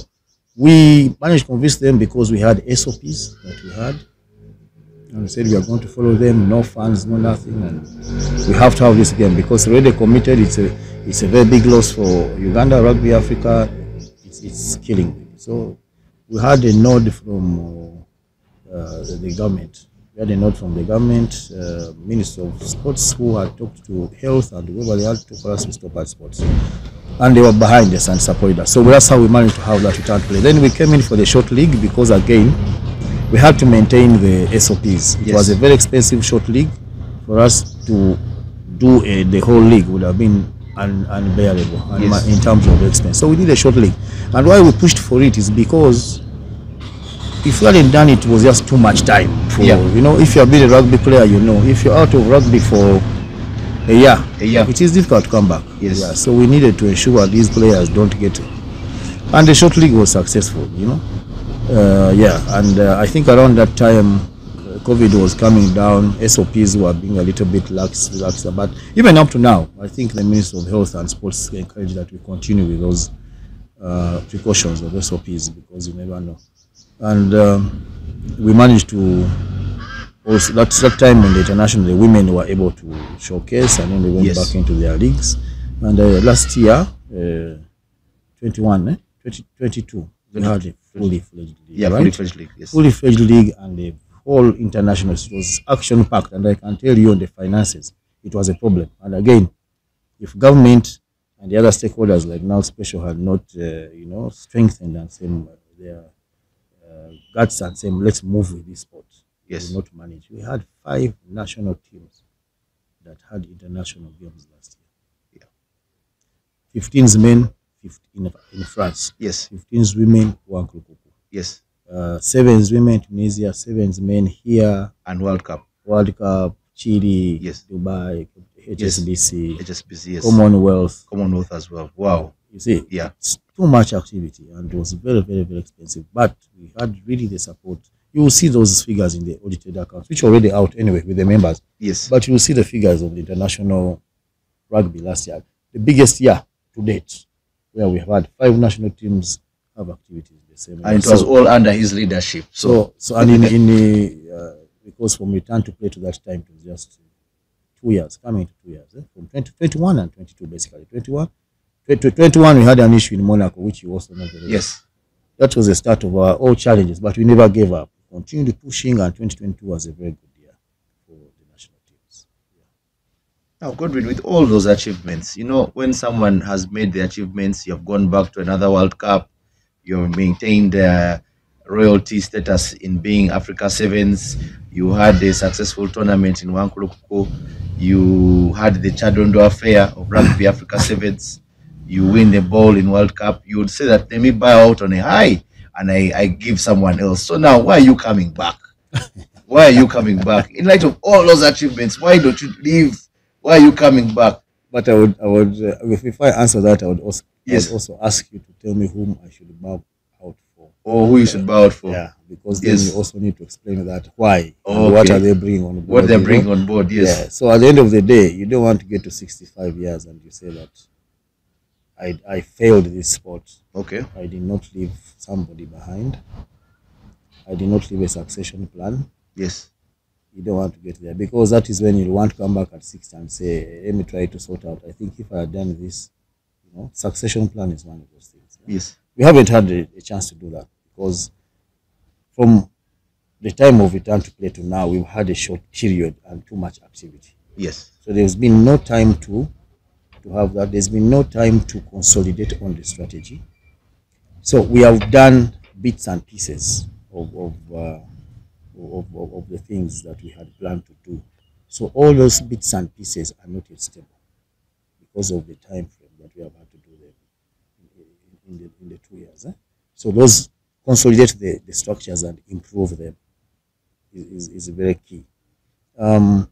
we managed to convince them because we had SOPs that we had. And we said we are going to follow them, no funds, no nothing, and we have to have this game because already committed. It's a very big loss for Uganda Rugby Africa. It's killing them. So we had a nod from the government. We had a nod from the government, Minister of Sports, who had talked to health and whoever they had to for us to stop at sports, and they were behind us and supported us. So that's how we managed to have that return play. Then we came in for the short league because again, we had to maintain the SOPs. It was a very expensive short league. For us to do the whole league would have been unbearable in terms of the expense. So we did a short league. And why we pushed for it is because if we hadn't done it, it was just too much time. You know, if you have been a rugby player, you know, if you're out of rugby for a year, it is difficult to come back. Yes. Yeah, so we needed to ensure these players don't get it. And the short league was successful, you know. I think around that time COVID was coming down, SOPs were being a little bit lax, but even up to now, I think the Minister of Health and Sports encouraged that we continue with those precautions of SOPs because you never know. And we managed to also, that's that time when the international, the women were able to showcase, and then they went back into their leagues. And last year, 2022, we had a fully fledged league. Yeah, right? Fully fledged league. Yes. Fully fledged league, and the whole international, it was action packed. And I can tell you on the finances, it was a problem. And again, if government and the other stakeholders like now special had not, strengthened and same their guts and saying let's move with this sport. Yes. We not manage. We had 5 national teams that had international games last year. Yeah. 15 men, 15 in France. Yes. 15 women, 1 Kukuku. Yes. 7 women, Tunisia, 7 men here. And World Cup, Chile, yes. Dubai, HSBC, yes. Commonwealth as well. Wow. You see, it's too much activity, and it was very, very, very expensive. But we had really the support. You will see those figures in the audited accounts, which are already out anyway with the members. Yes. But you will see the figures of the international rugby last year, the biggest year to date, where we have had 5 national teams have activities the same. And it was all under his leadership. So and in the because from return to play to that time, it was just 2 years, coming to 2 years, from 2021 and 22 basically. 21 we had an issue in Monaco, which you also know very well. Yes. That was the start of our all challenges, but we never gave up. Continued pushing, and 2022 was a very good year for the national teams. Now, Godwin, with all those achievements, when someone has made the achievements, you have gone back to another World Cup, you have maintained royalty status in being Africa Sevens, you had a successful tournament in Wankulukuku, you had the Chadondo affair of Rugby Africa Sevens, you win the ball in World Cup, you would say that let me buy out on a high and I give someone else. So now, why are you coming back? Why are you coming back? In light of all those achievements, why don't you leave? Why are you coming back? But I would if I answer that, I would also ask you to tell me whom I should bow or who you should bow out for. Yeah, because then Yes. you also need to explain that why Oh, and what okay. are they bringing on board. What they're you know? bringing on board, yes. Yeah. So at the end of the day, you don't want to get to 65 years and you say that I failed this sport. Okay. I did not leave somebody behind. I did not leave a succession plan. Yes. You don't want to get there because that is when you want to come back at 60 and say, let me try to sort out. I think if I had done this, you know, succession plan is one of those things. Yes. We haven't had a chance to do that because from the time of return to play to now, we've had a short period and too much activity. Yes. So there's been no time to have that. There's been no time to consolidate on the strategy. So we have done bits and pieces of the things that we had planned to do. So all those bits and pieces are not yet stable because of the time frame that we have had to do them in the 2 years. So those consolidate the structures and improve them is very key. To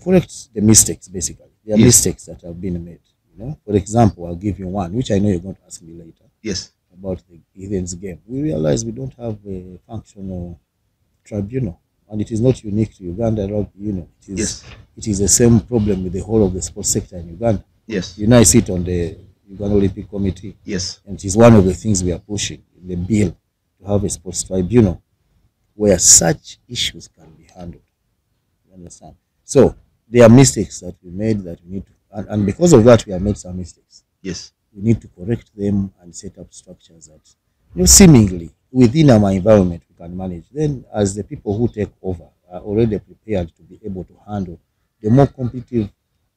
correct the mistakes, basically. There are mistakes that have been made. You know, for example, I'll give you one, which I know you're going to ask me later. Yes. About the Heathens game. We realize we don't have a functional tribunal, and it is not unique to Uganda Rugby Union. It is the same problem with the whole of the sports sector in Uganda. Yes. You know, I sit on the Uganda Olympic Committee. Yes. And it is one of the things we are pushing in the bill to have a sports tribunal where such issues can be handled. You understand? So there are mistakes that we made that we need to, and because of that we have made some mistakes. Yes. We need to correct them and set up structures that, you know, seemingly within our environment we can manage. Then as the people who take over are already prepared to be able to handle the more competitive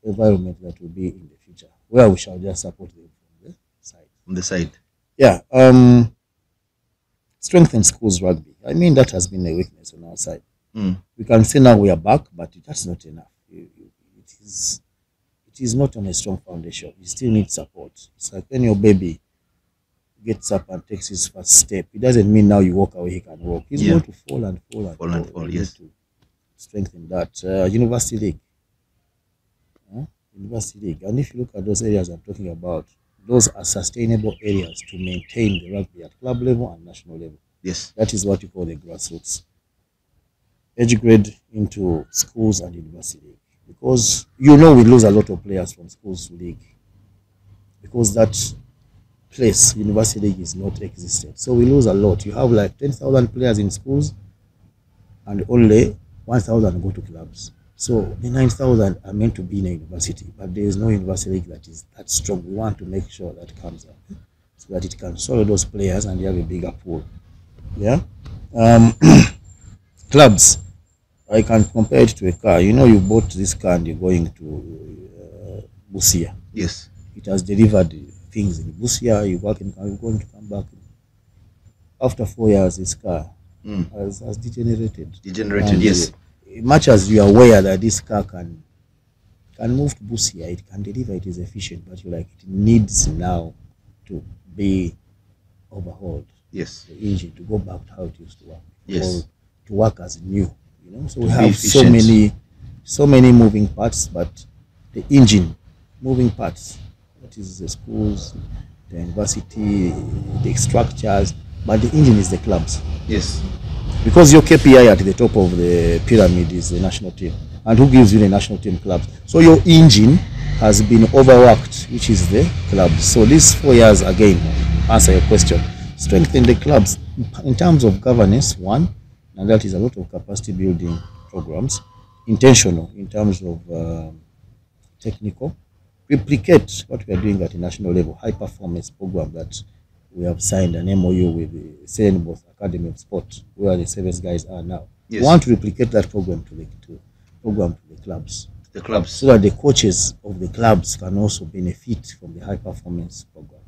environment that will be in the future, where we shall just support them from the side. On the side. Yeah. Strengthen schools rugby. I mean, that has been a weakness on our side. We can say now we are back, but that's not enough. It is not on a strong foundation. You still need support. It's like when your baby gets up and takes his first step. It doesn't mean now you walk away, he can walk. He's going to fall and fall and fall. Yes. To strengthen that. University League. University League. And if you look at those areas I'm talking about, those are sustainable areas to maintain the rugby at club level and national level. Yes. That is what you call the grassroots. Educate into schools and university league. Because you know we lose a lot of players from schools to league. Because that place, university league, is not existent. So we lose a lot. You have like 10,000 players in schools and only 1,000 go to clubs. So the 9,000 are meant to be in a university, but there is no university league that is that strong. We want to make sure that comes up so that it can swallow those players and you have a bigger pool. Yeah. Clubs. I can compare it to a car. You know, you bought this car and you're going to Busia. Yes. It has delivered things in Busia. You're going to come back. After 4 years, this car has degenerated. Yes. Much as you are aware that this car can move to Busia, it can deliver, it is efficient, but you're like, it needs now to be overhauled. Yes. The engine to go back to how it used to work. Yes. Or to work as new. You know, so we have so many moving parts, but the engine moving parts, that is the schools, the university, the structures, but the engine is the clubs. Yes. Because your KPI at the top of the pyramid is the national team. And who gives you the national team clubs? So your engine has been overworked, which is the clubs. So these 4 years, again, answer your question. Strengthen the clubs in terms of governance, one, and that is a lot of capacity building programs. Intentional in terms of technical. Replicate what we are doing at the national level, high performance program that we have signed an MOU with the Stellenbosch Academy of Sport, where the service guys are now. Yes. We want to replicate that program to the clubs. The clubs. So that the coaches of the clubs can also benefit from the high performance program.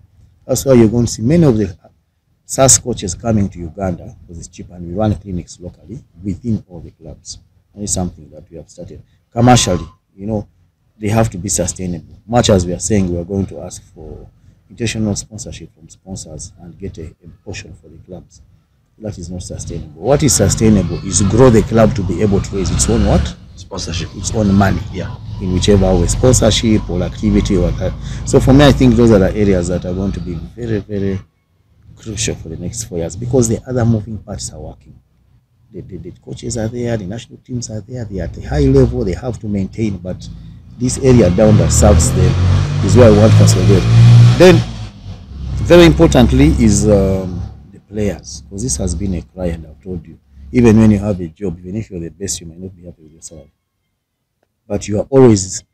That's why you're going to see many of the SAS coaches coming to Uganda because it's cheap, and we run clinics locally within all the clubs. And it's something that we have started. Commercially, you know, they have to be sustainable. Much as we are saying we are going to ask for intentional sponsorship from sponsors and get a portion for the clubs. That is not sustainable. What is sustainable is to grow the club to be able to raise its own what? Sponsorship. Its own money. Yeah. In whichever way, sponsorship or activity or that. So for me, I think those are the areas that are going to be very, very crucial for the next 4 years because the other moving parts are working. The coaches are there, the national teams are there, they are at a high level, they have to maintain, but this area down that serves them is where I want to consolidate. Then, very importantly, is the players, because this has been a cry, and I've told you, even when you have a job, even if you're the best, you might not be happy with your salary. But you are always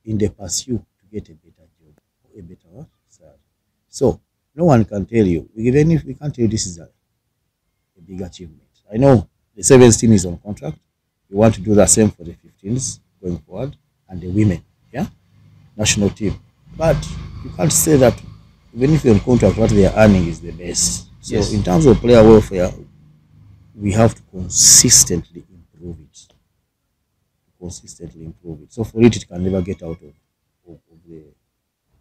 in the pursuit to get a better job, or a better salary. So, no one can tell you, even if we can't tell you this is a big achievement. I know the 7s team is on contract. We want to do the same for the 15s going forward and the women, yeah, national team. But you can't say that even if you're on contract, what they are earning is the best. So in terms of player welfare, we have to consistently improve it. So for it can never get out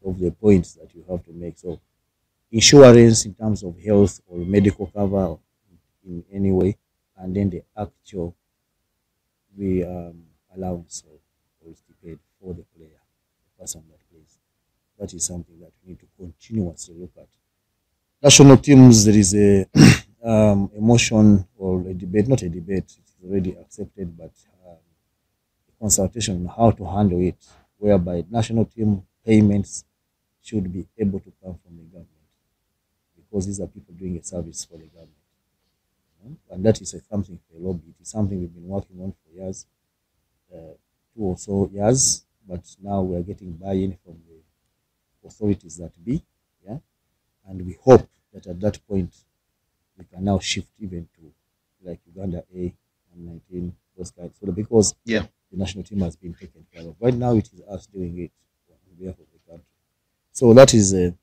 of the points that you have to make. So insurance in terms of health or medical cover in any way, and then the actual allowance or stipend for the player, the person that plays. That is something that we need to continuously look at. National teams, there is a motion or a debate, not a debate, it's already accepted, but a consultation on how to handle it, whereby national team payments should be able to come from the government, because these are people doing a service for the government. And that is something for a lobby. It is something we've been working on for years, 2 or so years, but now we are getting buy-in from the authorities that be, yeah. And we hope that at that point we can now shift even to like Uganda A and 19, those kinds. So because the national team has been taken care of. Right now it is us doing it on behalf of the country. So that is there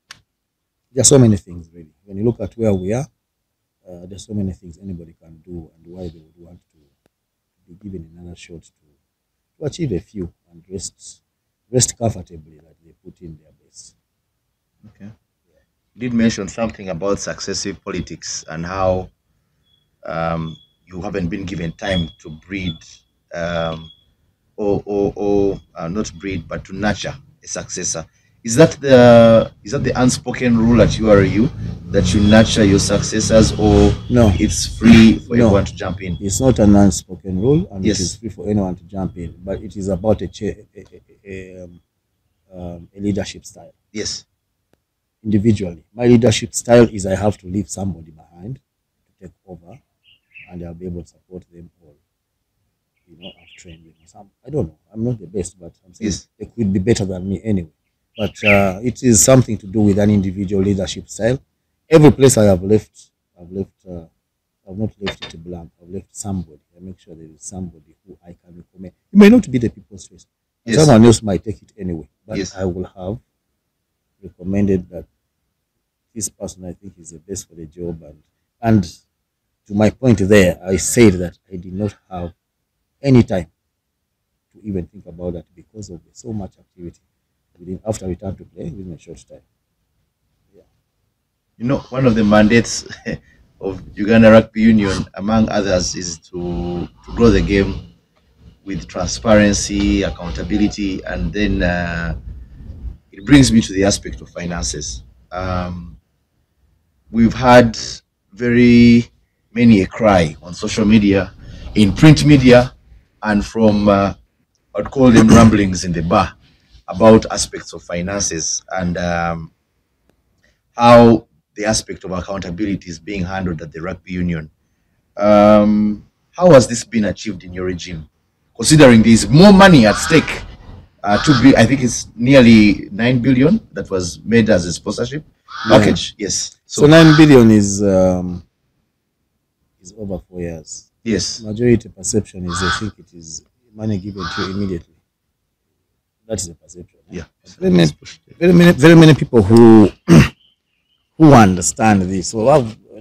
are so many things really. When you look at where we are, there's so many things anybody can do, and why they would want to be given another shot to achieve a few and rest comfortably that they put in their best. Okay. You did mention something about successive politics and how you haven't been given time to breed not breed, but to nurture a successor. Is that the unspoken rule at URU, that you nurture your successors, or no? It's free for everyone to jump in. It's not an unspoken rule, and it is free for anyone to jump in. But it is about a leadership style. Yes. Individually, my leadership style is I have to leave somebody behind to take over, and I'll be able to support them all. I've trained them. I don't know. I'm not the best, but I'm saying they could be better than me anyway. But it is something to do with an individual leadership style. Every place I have left, I've not left it blank. I've left somebody. I make sure there is somebody who I can recommend. It may not be the people's choice. Someone else might take it anyway. But I will have recommended that this person I think is the best for the job. And to my point there, I said that I did not have any time to even think about that because of so much activity after return to play within a short time. One of the mandates of Uganda Rugby Union, among others, is to grow the game with transparency, accountability, and then it brings me to the aspect of finances. We've had very many a cry on social media, in print media, and from I'd call them ramblings in the bar about aspects of finances and how the aspect of accountability is being handled at the rugby union. How has this been achieved in your regime, considering there's more money at stake? I think it's nearly 9 billion that was made as a sponsorship package. Yes. So 9 billion is over 4 years. Yes. Majority perception is I think it is money given to you immediately. That is the perception. Yeah. Very many people who understand this. So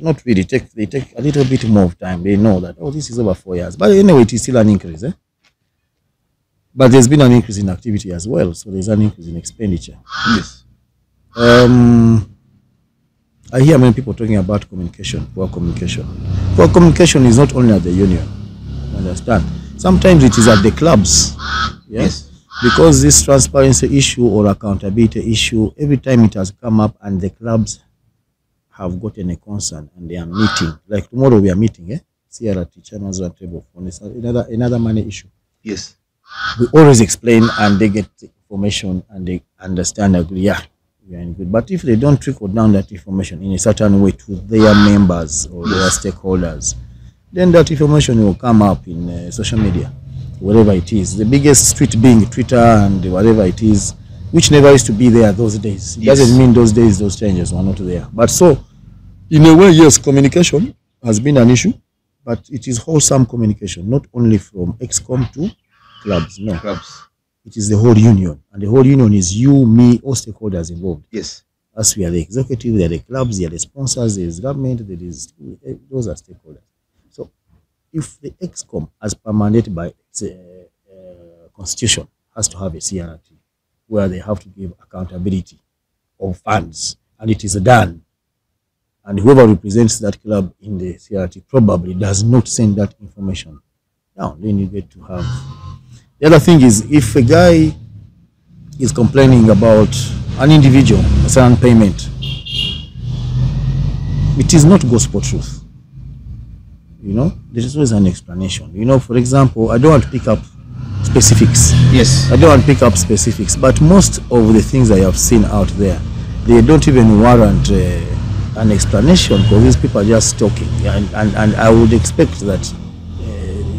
not really they take a little bit more of time. They know that this is over 4 years. But anyway, it is still an increase. But there's been an increase in activity as well. So there's an increase in expenditure. Yes. I hear many people talking about communication, poor communication. Poor communication is not only at the union. You understand? Sometimes it is at the clubs. Yes. Because this transparency issue or accountability issue, every time it has come up and the clubs have gotten a concern and they are meeting, like tomorrow we are meeting, CRT Chairman's Roundtable on another money issue. Yes. We always explain and they get the information and they understand, agree, yeah, we are in good. But if they don't trickle down that information in a certain way to their members or their stakeholders, then that information will come up in social media, whatever it is. The biggest street being Twitter and whatever it is, which never used to be there those days. It doesn't mean those days those changes were not there. But so, in a way, yes, communication has been an issue, but it is wholesome communication, not only from ExCom to clubs. No, clubs. It is the whole union, and the whole union is you, me, all stakeholders involved. Yes. As we are the executive, they are the clubs, they are the sponsors, there is government, there is those are stakeholders. So, if the ExCom, as permanent by constitution, has to have a CRT, where they have to give accountability of funds, and it is done, and whoever represents that club in the CRT probably does not send that information down, then you get to have. The other thing is, if a guy is complaining about an individual, a certain payment, it is not gospel truth. You know, there is always an explanation. You know, for example, I don't want to pick up specifics. Yes. I don't want to pick up specifics, but most of the things I have seen out there, they don't even warrant an explanation because these people are just talking. And I would expect that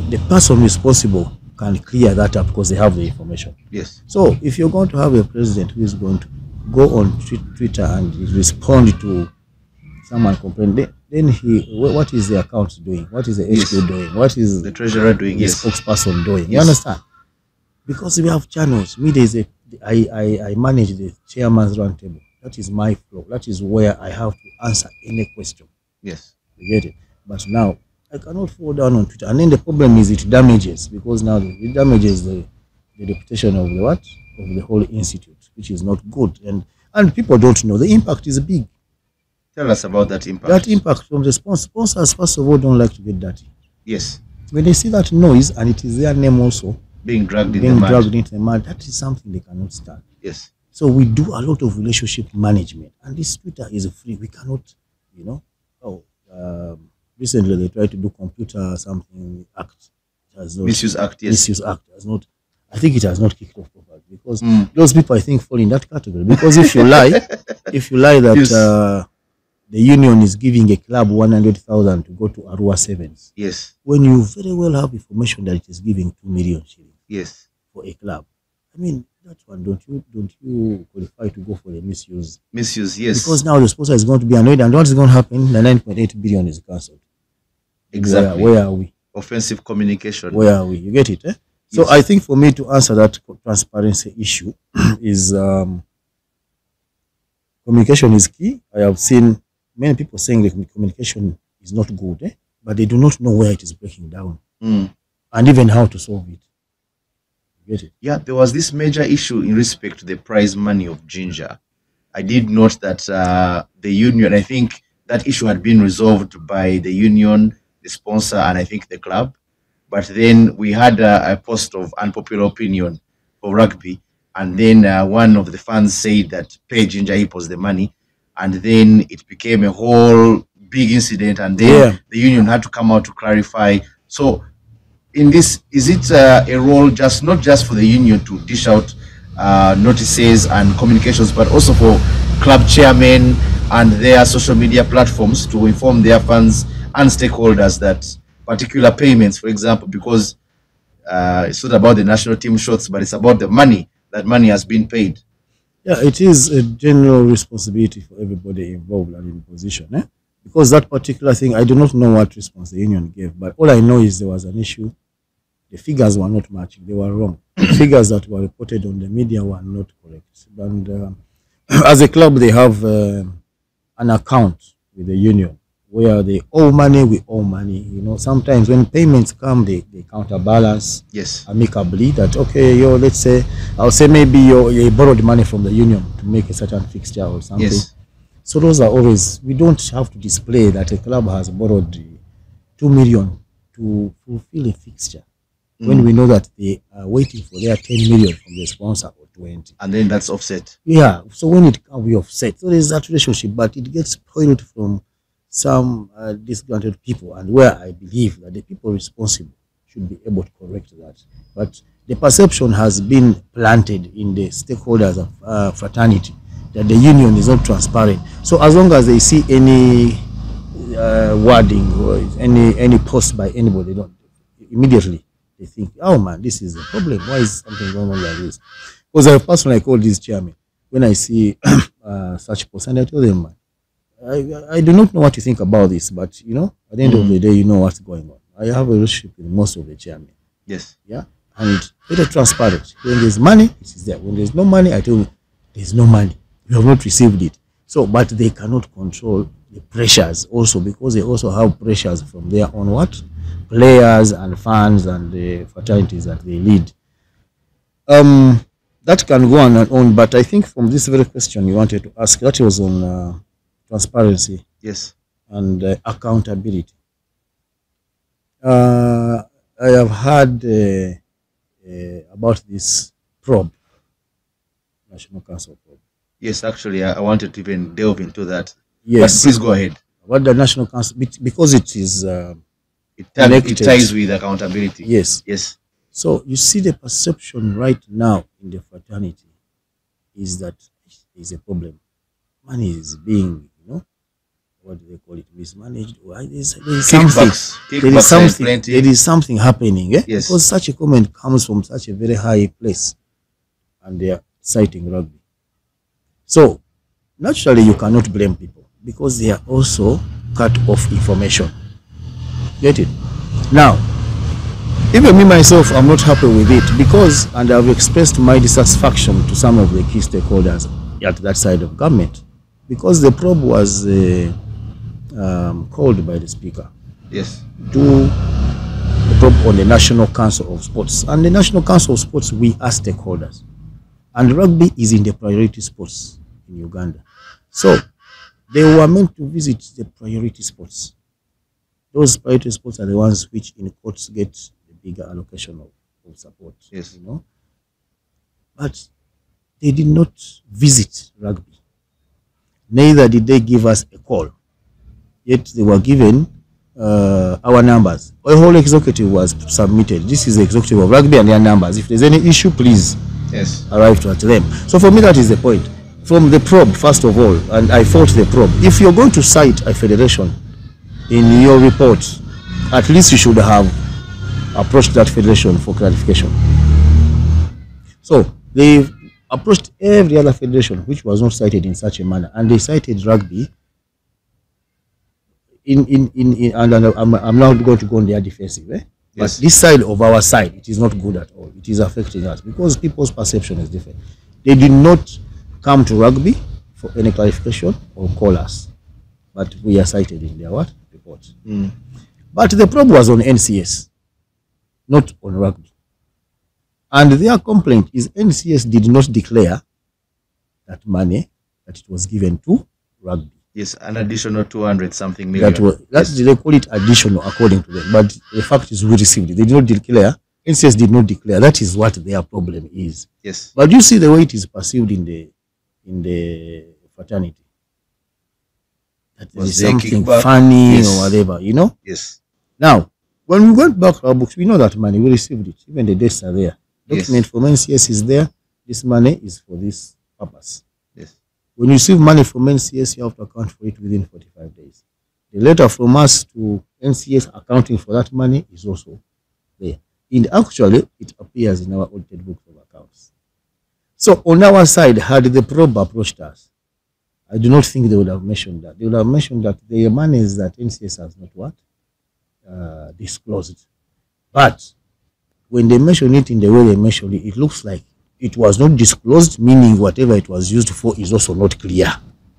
the person responsible can clear that up because they have the information. Yes. So if you're going to have a president who is going to go on Twitter and respond to someone complaining, then what is the account doing? What is the HQ doing? What is the treasurer doing? The spokesperson doing? You understand? Because we have channels. Me, I manage the chairman's roundtable. That is my flow. That is where I have to answer any question. Yes. You get it? But now I cannot fall down on Twitter. And then the problem is it damages, because now it damages the reputation of the what? Of the whole institute, which is not good. And people don't know. The impact is big. Tell us about that impact. That impact from the sponsors, first of all, don't like to get dirty. Yes. When they see that noise and it is their name also being dragged into the mud, that is something they cannot stand. Yes. So we do a lot of relationship management, and this Twitter is free. We cannot, you know. Recently they tried to do computer something act. It has not, Misuse Act. Yes. Misuse Act has not. I think it has not kicked off properly because those people, I think, fall in that category. Because if you lie, that yes. The union is giving a club 100,000 to go to Arua Sevens. Yes. When you very well have information that it is giving 2 million shillings. Yes. For a club, I mean that one. Don't you qualify to go for the misuse? Misuse, yes. Because now the sponsor is going to be annoyed, and what is going to happen? The 9.8 billion is cancelled. Exactly. Where are we? Offensive communication. Where are we? You get it? So I think for me to answer that transparency issue is communication is key. I have seen many people saying that communication is not good, but they do not know where it is breaking down and even how to solve it. You get it? Yeah, there was this major issue in respect to the prize money of ginger. I did note that the union, I think that issue had been resolved by the union, the sponsor, and I think the club. But then we had a post of unpopular opinion for rugby, and then one of the fans said that pay Ginger Hippos the money, and then it became a whole big incident, and then the union had to come out to clarify. So in this, is it a role not just for the union to dish out notices and communications, but also for club chairmen and their social media platforms to inform their fans and stakeholders that particular payments, for example, because it's not about the national team shots, but it's about the money, that money has been paid. Yeah, it is a general responsibility for everybody involved and in position. Because that particular thing, I do not know what response the union gave, but all I know is there was an issue. The figures were not matching. They were wrong. The figures that were reported on the media were not correct. And as a club, they have an account with the union where they owe money, we owe money. You know, sometimes when payments come, they counterbalance amicably that, okay, let's say, I'll say maybe you borrowed money from the union to make a certain fixture or something. Yes. So those are always, we don't have to display that a club has borrowed 2 million to fulfill a fixture. when we know that they are waiting for their 10 million from the sponsor or 20. And then that's offset. Yeah, so when it can be offset, so there's that relationship, but it gets spoiled from some disgruntled people, and where I believe that the people responsible should be able to correct that. But the perception has been planted in the stakeholders of fraternity that the union is not transparent. So as long as they see any wording or any post by anybody, they don't immediately they think, oh man, this is a problem. Why is something going on like this? Because I personally call this chairman when I see such posts, and I tell them, man, I do not know what you think about this, but you know, at the end of the day, you know what's going on. I have a relationship with most of the chairmen. Yes. Yeah. And very transparent. When there's money, it is there. When there's no money, I tell you, there's no money. You have not received it. So, but they cannot control the pressures also, because they also have pressures from their own what? Players and fans and the fraternities that they lead. That can go on and on, but I think from this very question you wanted to ask, that was on transparency. Yes. And accountability. I have heard about this probe, National Council probe. Yes, actually, I wanted to even delve into that. Yes. But please go ahead. About the National Council, because it is it ties with accountability. Yes. Yes. So you see, the perception right now in the fraternity is that there is a problem. Money is being, you know, what do they call it, mismanaged, or there is something, there is something happening. Eh? Yes. Because such a comment comes from such a very high place, and they are citing rugby. So naturally you cannot blame people, because they are also cut off information. Get it? Now, even me myself, I'm not happy with it, because, and I've expressed my dissatisfaction to some of the key stakeholders at that side of government, because the probe was called by the speaker. Yes. Do the probe on the National Council of Sports. And the National Council of Sports, we are stakeholders. And rugby is in the priority sports in Uganda. So they were meant to visit the priority sports. Those priority sports are the ones which in courts get the bigger allocation of support. Yes. You know? But they did not visit rugby. Neither did they give us a call. Yet they were given our numbers. A whole executive was submitted. This is the executive of rugby and their numbers. If there's any issue, please arrive to them. So for me, that is the point. From the probe, first of all, and I fought the probe. If you're going to cite a federation in your report, at least you should have approached that federation for clarification. So they approached every other federation which was not cited in such a manner, and they cited rugby and I'm now going to go on their defensive. Yes. But this side of our side, it is not good at all. It is affecting us because people's perception is different. They did not come to rugby for any clarification or call us, but we are cited in their what? Report. But the problem was on NCS, not on rugby. And their complaint is NCS did not declare that money that it was given to rugby. Yes, an additional 200 something million. They call it additional according to them. But the fact is we received it. They did not declare. NCS did not declare. That is what their problem is. Yes. But you see the way it is perceived in the fraternity. That is something funny or whatever, you know? Yes. Now, when we went back to our books, we know that money, we received it. Even the dates are there. Document from NCS is there. This money is for this purpose. Yes. When you receive money from NCS, you have to account for it within 45 days. The letter from us to NCS accounting for that money is also there. And actually, it appears in our audited book of accounts. So on our side, had the probe approached us, I do not think they would have mentioned that. They would have mentioned that the monies that NCS has not what? Disclosed. But when they mention it in the way they mentioned it, it looks like it was not disclosed, meaning whatever it was used for is also not clear.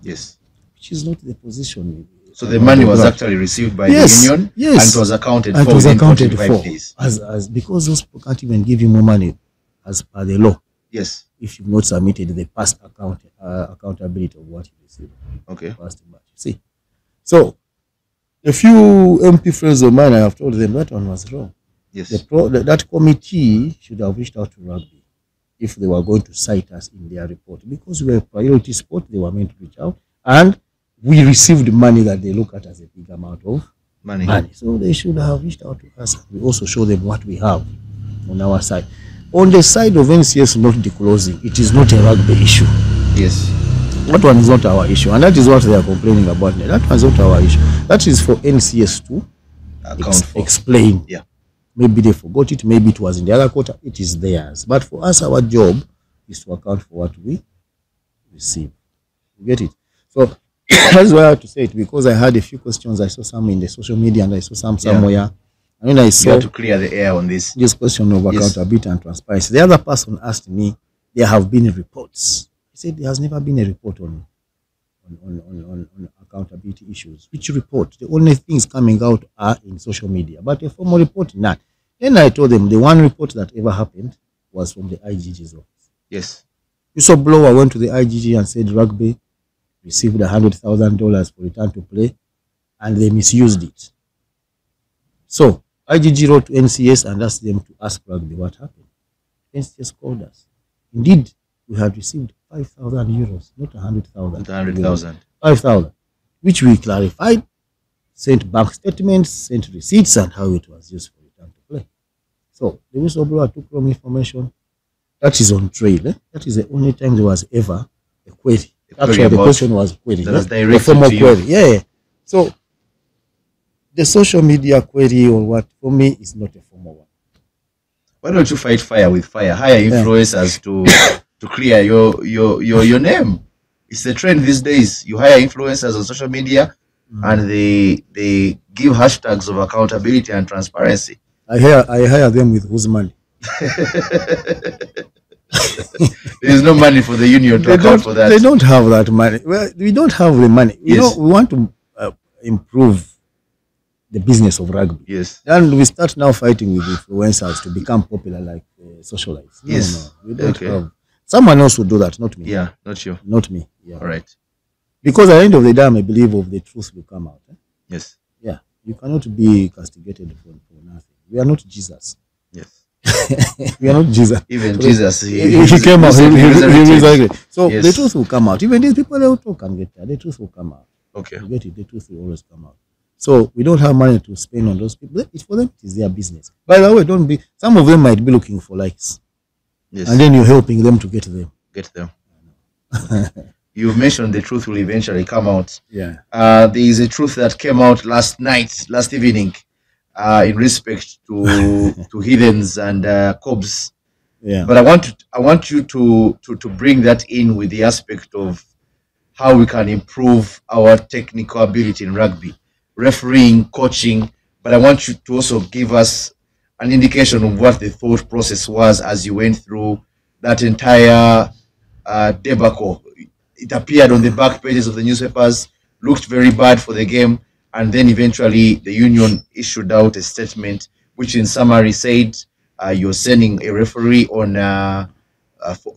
Yes. Which is not the position. So the money was actually received by the union, and it was accounted for within 45 days. Because those people can't even give you more money as per the law. Yes. If you've not submitted the past accountability of what you received. Okay. Past batch. See. So a few MP friends of mine, I have told them that one was wrong. Yes. That committee should have reached out to rugby if they were going to cite us in their report, because we were a priority sport. They were meant to reach out, and we received money that they look at as a big amount of money. So they should have reached out to us. We also show them what we have on our side. On the side of NCS not disclosing, it is not a rugby issue. Yes. That one is not our issue, and that is what they are complaining about. That one is not our issue. That is for NCS to explain. Yeah. Maybe they forgot it. Maybe it was in the other quarter. It is theirs. But for us, our job is to account for what we receive. You get it? So that's why I had to say it, because I had a few questions. I saw some in the social media, and I saw some somewhere. And when I saw to clear the air on this question of accountability and transparency, the other person asked me, there have been reports. He said there has never been a report on accountability issues. Which report? The only things coming out are in social media, but a formal report, none. Then I told them the one report that ever happened was from the IGG's office. Yes. Whistleblower went to the IGG and said rugby received $100,000 for return to play, and they misused it. So IGG wrote to NCS and asked them to ask rugby what happened. NCS called us. Indeed, we had received 5,000 euros, not 100,000. Not 100,000. 5,000, which we clarified, sent bank statements, sent receipts, and how it was used for return to play. So the whistleblower took wrong information. That is on trail. That is the only time there was ever a query. Actually, the question was a query. That was directed a formal to query. you. Yeah. So the social media query or what, for me, is not a formal one. Why don't you fight fire with fire? Hire influencers to clear your name. It's a trend these days. You hire influencers on social media, and they give hashtags of accountability and transparency. I hire them with whose money? There is no money for the union to account for that. They don't have that money. Well, we don't have the money. You know, we want to improve the business of rugby. Yes. And we start now fighting with influencers to become popular like socialites. No, we don't have. Someone else will do that, not me. Yeah, not you. Not me. Yeah. All right. Because at the end of the day, I'm a believer of the truth will come out. Yes. Yeah. You cannot be castigated for nothing. We are not Jesus. Yes. We are not Jesus. Even Jesus, he came out. He resurrected. So yes. The truth will come out. Even these people, they will talk and get there. The truth will come out. Okay. You get it? The truth will always come out. So we don't have money to spend on those people. It's for them. It is their business. By the way, don't be. Some of them might be looking for likes. Yes. And then you're helping them to get them. Get them. You mentioned the truth will eventually come out. Yeah. There is a truth that came out last evening, in respect to heathens and cobs. Yeah. But I want you to bring that in with the aspect of how we can improve our technical ability in rugby, refereeing, coaching. But I want you to also give us an indication of what the thought process was as you went through that entire debacle. It appeared on the back pages of the newspapers, looked very bad for the game, and then eventually the union issued out a statement which in summary said you're sending a referee on,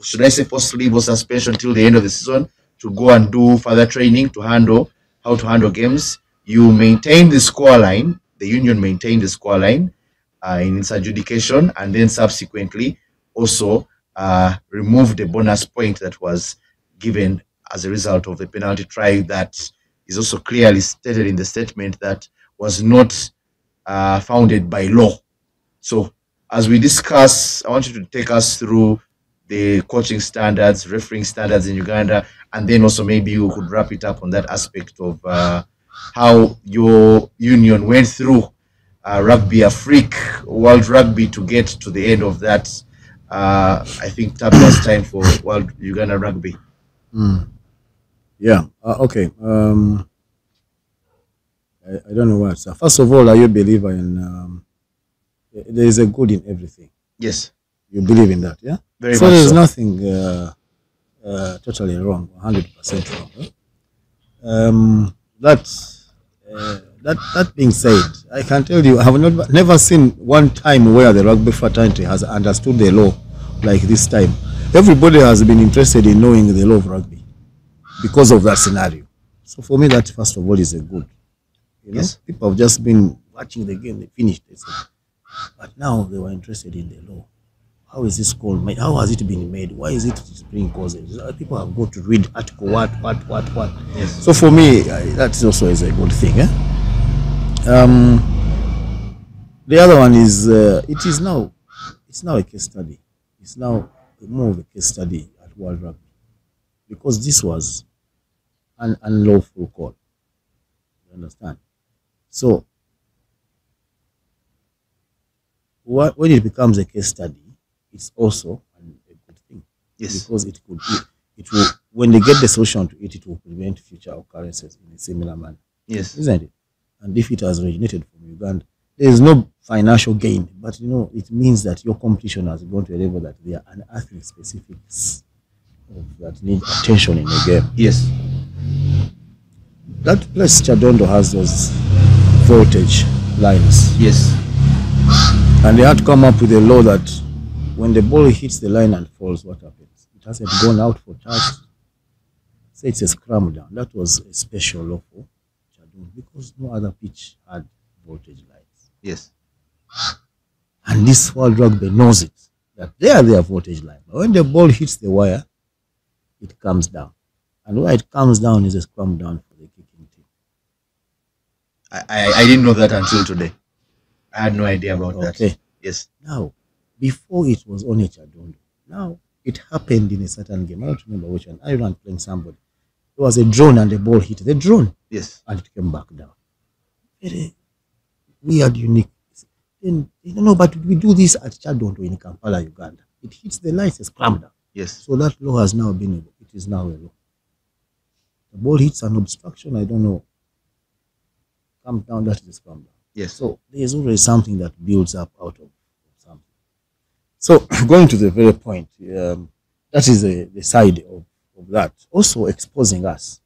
should I say, forced leave or suspension till the end of the season to go and do further training to handle how to handle games. You maintain the scoreline, the union maintained the scoreline in its adjudication, and then subsequently also removed the bonus point that was given as a result of the penalty try that is also clearly stated in the statement that was not founded by law. So as we discuss, I want you to take us through the coaching standards, refereeing standards in Uganda, and then also maybe you could wrap it up on that aspect of how your union went through Rugby Afrique, World Rugby to get to the end of that, I think, tabulous time for World Uganda Rugby. Yeah. Okay. I don't know what. So first of all, are you a believer in there is a good in everything? Yes. You believe in that, yeah? Very so much there's so. nothing totally wrong, 100% wrong. That being said, I can tell you, I have never seen one time where the rugby fraternity has understood the law like this time. Everybody has been interested in knowing the law of rugby because of that scenario. So for me, that first of all is a good. You know, yes. People have just been watching the game. They finished. They said, But now they were interested in the law. How is this call made? How has it been made? Why is it spring causes? People have got to read article what. Yes. So for me, that also is a good thing. The other one is it's now a case study. It's now more of a case study at World Rugby because this was an unlawful call. You understand? So when it becomes a case study, it's also a good thing. Yes. Because it will, when they get the solution to it, it will prevent future occurrences in a similar manner. Yes. Isn't it? And if it has originated from Uganda, there is no financial gain, but it means that your competition has gone to a level that there are unearthly specifics that need attention in the game. Yes. That place Chadondo has those voltage lines. Yes. And they had to come up with a law that when the ball hits the line and falls, what happens? It hasn't gone out for touch. Say it's a scrum down. That was a special law for Chadondo because no other pitch had voltage lines. Yes. And this World Rugby knows it, that they are their voltage line. But when the ball hits the wire, it comes down. And where it comes down is a scrum down for the kicking team. I didn't know that until today. I had no idea about that. Yes. Now, before it was only Chadondo. Now, it happened in a certain game. I don't remember which one. Ireland playing somebody. There was a drone and the ball hit the drone. Yes. And it came back down. Very weird, unique. Then, but we do this at Chadondo in Kampala, Uganda. It hits the lights, it's scrum down. Yes. So that law has now been, it is now a law. The ball hits an obstruction, I don't know. Come down, that is a scrum down. Yes. So there is always something that builds up out of something. So going to the very point, that is the side of that. Also exposing us.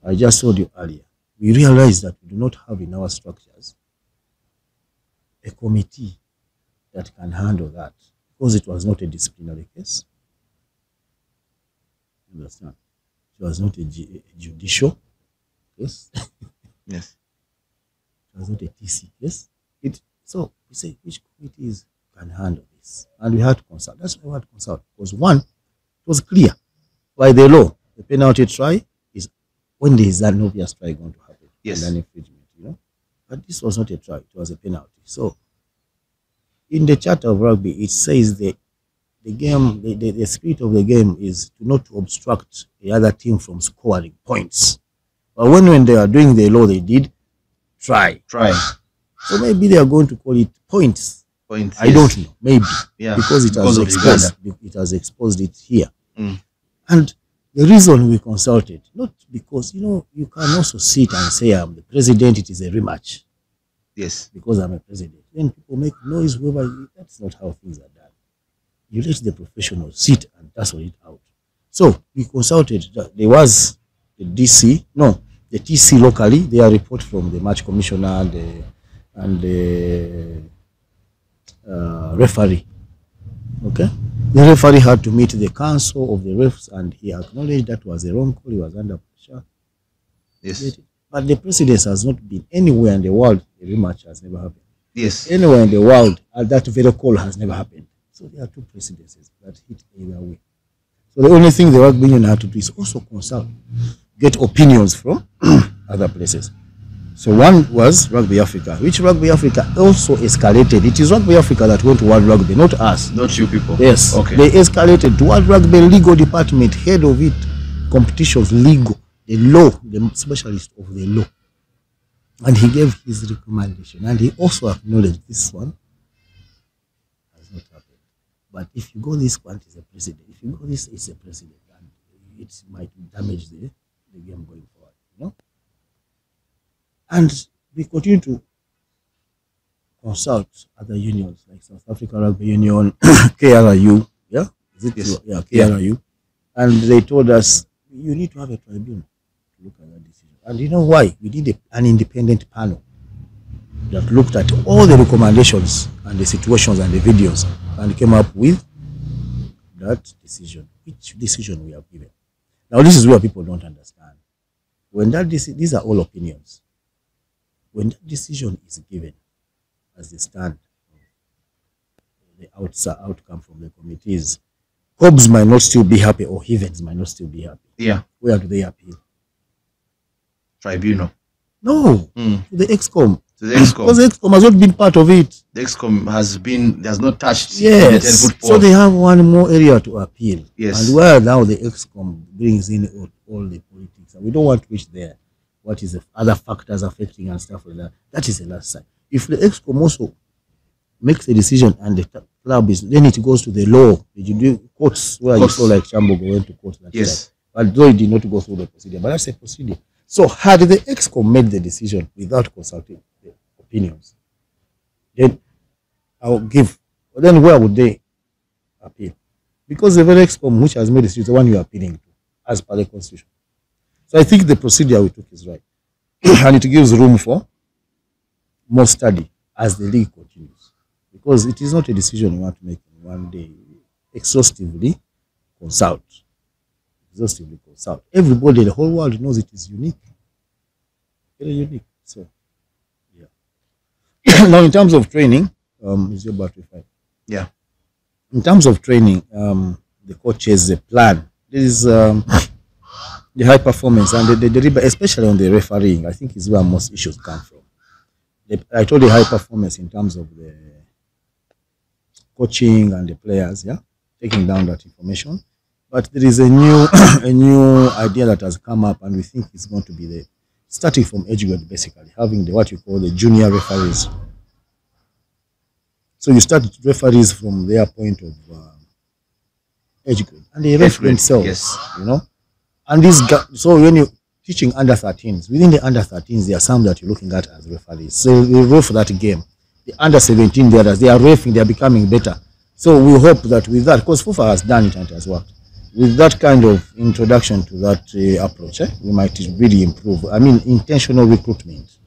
I just told you earlier. We realize that we do not have in our structures a committee that can handle that because it was not a disciplinary case. You understand? It was not a judicial case. Yes. It was not a TC case. So we say which committees can handle this, and we had to consult. That's why we had to consult because one, it was clear by the law. The penalty try is when there is an obvious try going to happen. Yes. And an infringement, But this was not a try; it was a penalty. So in the Charter of Rugby, it says the game, the spirit of the game is not to obstruct the other team from scoring points. But when they are doing the law, they did try. So maybe they are going to call it points. I don't know. Maybe. Yeah. Because it has exposed it here. And the reason we consulted, not because, you can also sit and say, I'm the president, it is a rematch. Yes. Because I'm a president. When people make noise, that's not how things are done. You let the professionals sit and tussle it out. So we consulted. There was the TC locally, their report from the match commissioner and the referee. Okay? The referee had to meet the council of the refs and he acknowledged that was a wrong call, he was under pressure. Yes. But the precedence has not been anywhere in the world, a rematch has never happened. Yes. Anywhere in the world, that very call has never happened. So there are two precedences that hit either way. So the only thing the Rugby Union had to do is also consult, get opinions from other places. So one was Rugby Africa, which Rugby Africa also escalated. It is Rugby Africa that went to World Rugby, not us. Not you people. Yes. Okay. They escalated to World Rugby legal department, head of it, competitions, legal, the law, the specialist of the law. And he gave his recommendation. And he also acknowledged this one has not happened. But if you go this one, it's a precedent. If you go this, it's a precedent. And it might damage the game going forward. And we continue to consult other unions like South Africa Rugby Union, KRU. Yeah? Is it? Yes. Yeah, KRU. And they told us, you need to have a tribunal to look at that decision. And you know why? We did an independent panel that looked at all the recommendations and the situations and the videos and came up with that decision. Which decision we have given. Now this is where people don't understand. When these are all opinions. When that decision is given as the stand of the outcome from the committees, Hobbs might not still be happy or Heavens might not still be happy. Yeah. Where do they appeal? Tribunal. No, to the EXCOM. To the EXCOM. Because the EXCOM has not been part of it. The EXCOM has not touched. Yes. So they have one more area to appeal. Yes. And where now the EXCOM brings in all the politics. And we don't want to reach there. What is the other factors affecting and stuff like that? That is the last side. If the EXCOM also makes a decision and the club is, then it goes to the law. You do courts where you saw like Chambogo went to court. Yes. But though it did not go through the procedure, but that's a procedure. So had the EXCOM made the decision without consulting the opinions, then I will give. Then where would they appeal? Because the very EXCOM which has made the decision is the one you are appealing to, as per the constitution. So I think the procedure we took is right, and it gives room for more study as the league continues, because it is not a decision you want to make in one day. Exhaustively consult. Everybody, the whole world knows it is unique, very unique. So, yeah. Now, in terms of training, is your battery fine? Yeah. In terms of training, the coaches, the plan. There is the high performance and the especially on the refereeing. I think is where most issues come from. I told you high performance in terms of the coaching and the players. Yeah, taking down that information. But there is a new idea that has come up, and we think it's going to be starting from age grade, basically having what you call the junior referees. So you start referees from their point of age grade, and they ref themselves. Yes. You know, and so when you're teaching under 13s, within the under 13s, there are some that you're looking at as referees. So we ref that game. The under 17, they are refing, they are becoming better. So we hope that with that, because FUFA has done it and it has worked. With that kind of introduction to that approach, we might really improve. I mean, intentional recruitment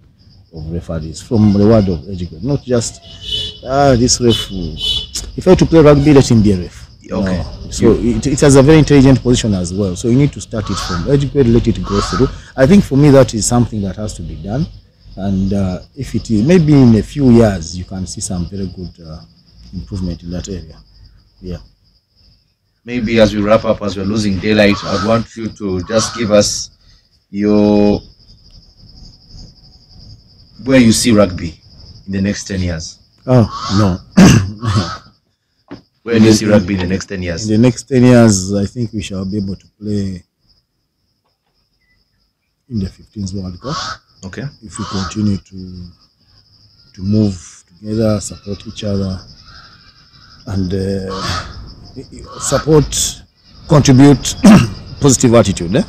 of referees from the world of age grade, not just this ref. If I have to play rugby, let him be a ref. Okay. So it has a very intelligent position as well. So you need to start it from age grade, let it go through. I think for me that is something that has to be done. And if it is, maybe in a few years, you can see some very good improvement in that area. Yeah. Maybe as we wrap up, as we're losing daylight, I want you to just give us where you see rugby in the next 10 years. Oh, no. Where do you see rugby in the next 10 years? In the next 10 years, I think we shall be able to play in the 15th World Cup. Okay. If we continue to move together, support each other, and contribute positive attitude.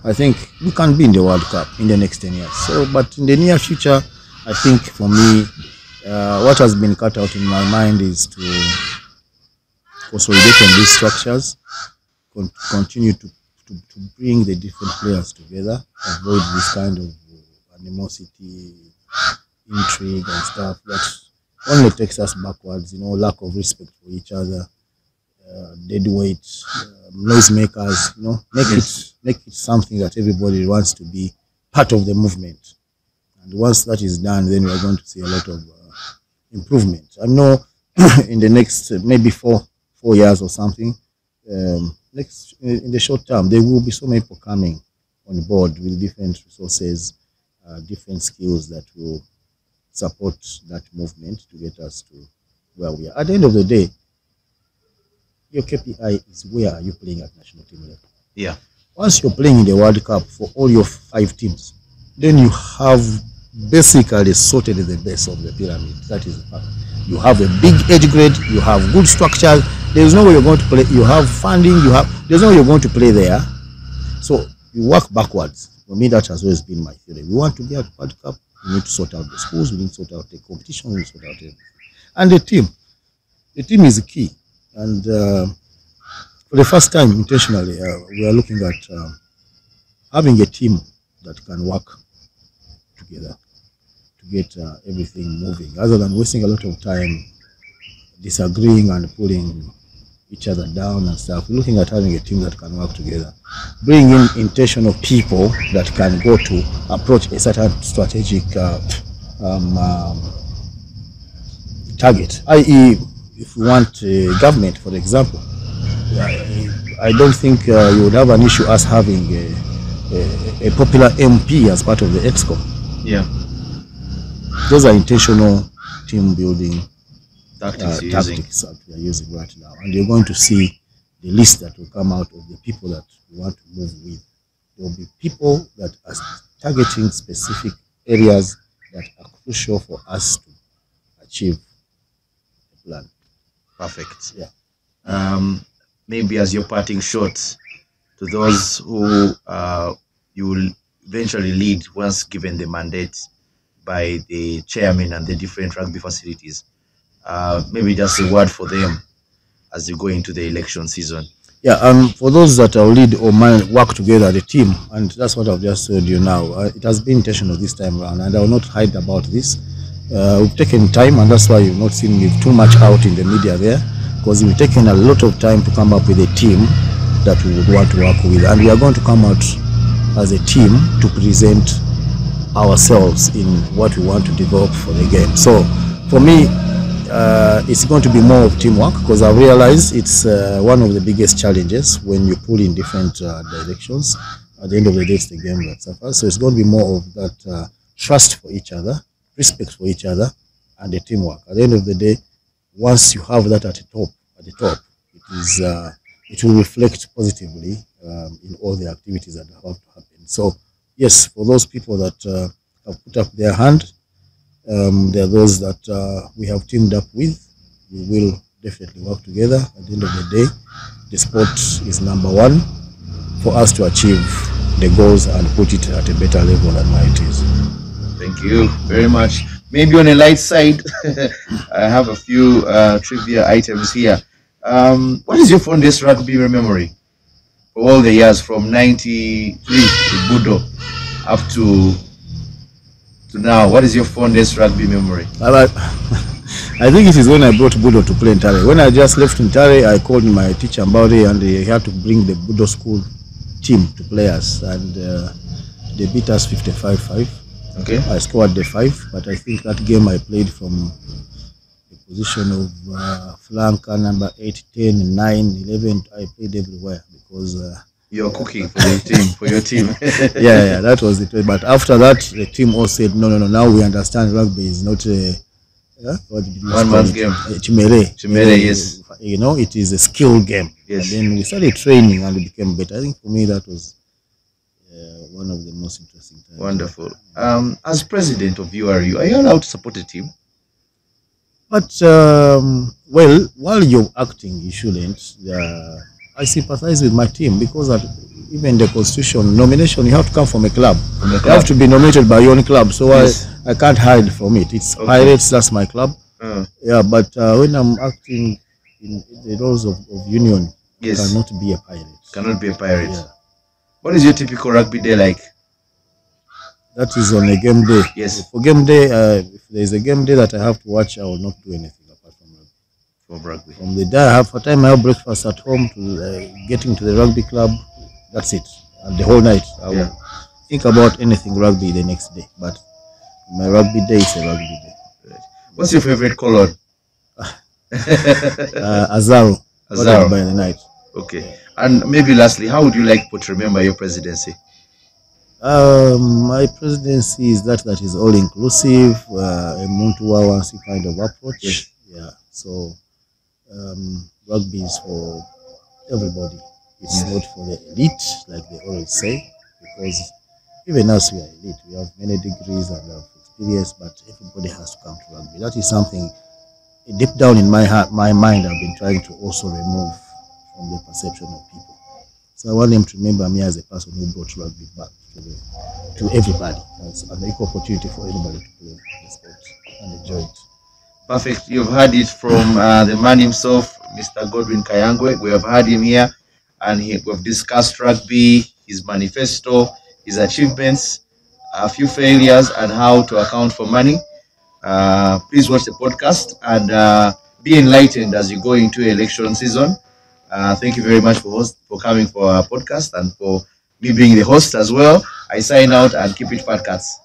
I think we can be in the World Cup in the next 10 years. So, but in the near future, I think for me, what has been cut out in my mind is to consolidate on these structures, continue to bring the different players together, avoid this kind of animosity, intrigue and stuff that only takes us backwards, lack of respect for each other. Dead weight, noisemakers, make it something that everybody wants to be part of the movement. And once that is done, then we are going to see a lot of improvement. I know in the next maybe four years or something, in the short term, there will be so many people coming on board with different resources, different skills that will support that movement to get us to where we are. At the end of the day, your KPI is where are you playing at national team level. Yeah. Once you're playing in the World Cup for all your 5 teams, then you have basically sorted the base of the pyramid. That is the fact. You have a big age grade, you have good structures, there's no way you're going to play, you have funding, there's no way you're going to play there. So you work backwards. For me, that has always been my theory. We want to be at World Cup, we need to sort out the schools, we need to sort out the competition, we need to sort out everything. And the team is key. And for the first time, intentionally, we are looking at having a team that can work together to get everything moving, rather than wasting a lot of time disagreeing and pulling each other down and stuff. We're looking at having a team that can work together, bring in intentional people that can go to approach a certain strategic target, i.e., if we want government, for example, I don't think you would have an issue us having a popular MP as part of the EXCO. Yeah. Those are intentional team building Tactics that we are using right now. And you're going to see the list that will come out of the people that we want to move with. There will be people that are targeting specific areas that are crucial for us to achieve the plan. Perfect. Yeah. Maybe as your parting shots to those who you will eventually lead once given the mandate by the chairman and the different rugby facilities. Maybe just a word for them as you go into the election season. Yeah, for those that will lead or work together, the team, and that's what I've just told you now. It has been intentional this time around, and I will not hide about this. We've taken time, and that's why you've not seen me too much out in the media there, because we've taken a lot of time to come up with a team that we would want to work with, and we are going to come out as a team to present ourselves in what we want to develop for the game. So, for me, it's going to be more of teamwork, because I realize it's one of the biggest challenges when you pull in different directions. At the end of the day, it's the game that suffers. So it's going to be more of that trust for each other, respect for each other, and the teamwork. At the end of the day, once you have that at the top, it will reflect positively in all the activities that have to happen. So yes, for those people that have put up their hand, there are those that we have teamed up with. We will definitely work together. At the end of the day, the sport is number one for us to achieve the goals and put it at a better level than where it is. Thank you very much. Maybe on a light side, I have a few trivia items here. What is your fondest rugby memory for all the years from '93 Budo up to now? What is your fondest rugby memory? I think it is when I brought Budo to play in Tare. When I just left in Tare, I called my teacher Mbaude, and he had to bring the Budo school team to play us, and they beat us 55-5. Okay. I scored the 5, but I think that game I played from the position of flanker, number 8, 10, 9, 11. I played everywhere because you're cooking for your team. For your team. yeah, that was it. But after that, the team all said, no. Now we understand rugby is not what did you one man's game. Chimere, yes. You know, it is a skill game. Yes. And then we started training and it became better. I think for me that was one of the most interesting times. Wonderful. As president of URU, are you allowed to support a team? But well, while you're acting, you shouldn't. I sympathize with my team because even the constitution nomination, you have to come from a club. You have to be nominated by your own club. So yes. I can't hide from it. It's okay. Pirates, that's my club. Yeah, but when I'm acting in the roles of union, yes. Cannot be a pirate. Cannot be a pirate. Yeah. What is your typical rugby day like? That is on a game day. Yes. For game day, if there's a game day that I have to watch, I will not do anything apart from rugby. From rugby. From the day I have breakfast at home to getting to the rugby club, that's it. And the whole night, I will think about anything rugby the next day. But my rugby day is a rugby day. Right. What's your favorite color? Azaro. Azaro. By the night. Okay. Yeah. And maybe lastly, how would you like to remember your presidency? My presidency is that is all inclusive, a Muntu-Wawansi kind of approach. Yes. Yeah. So rugby is for everybody. It's not for the elite, like they always say, because even us, we are elite. We have many degrees and have experience, but everybody has to come to rugby. That is something deep down in my heart, my mind, I've been trying to also remove from the perception of people. So I want them to remember me as a person who brought rugby back to everybody. It's an equal opportunity for everybody to play the sport and enjoy it. Perfect. You've heard it from the man himself, Mr. Godwin Kayangwe. We have had him here, and we've discussed rugby, his manifesto, his achievements, a few failures, and how to account for money. Please watch the podcast and be enlightened as you go into election season. Thank you very much for coming for our podcast and for me being the host as well. I sign out and keep it fat, cats.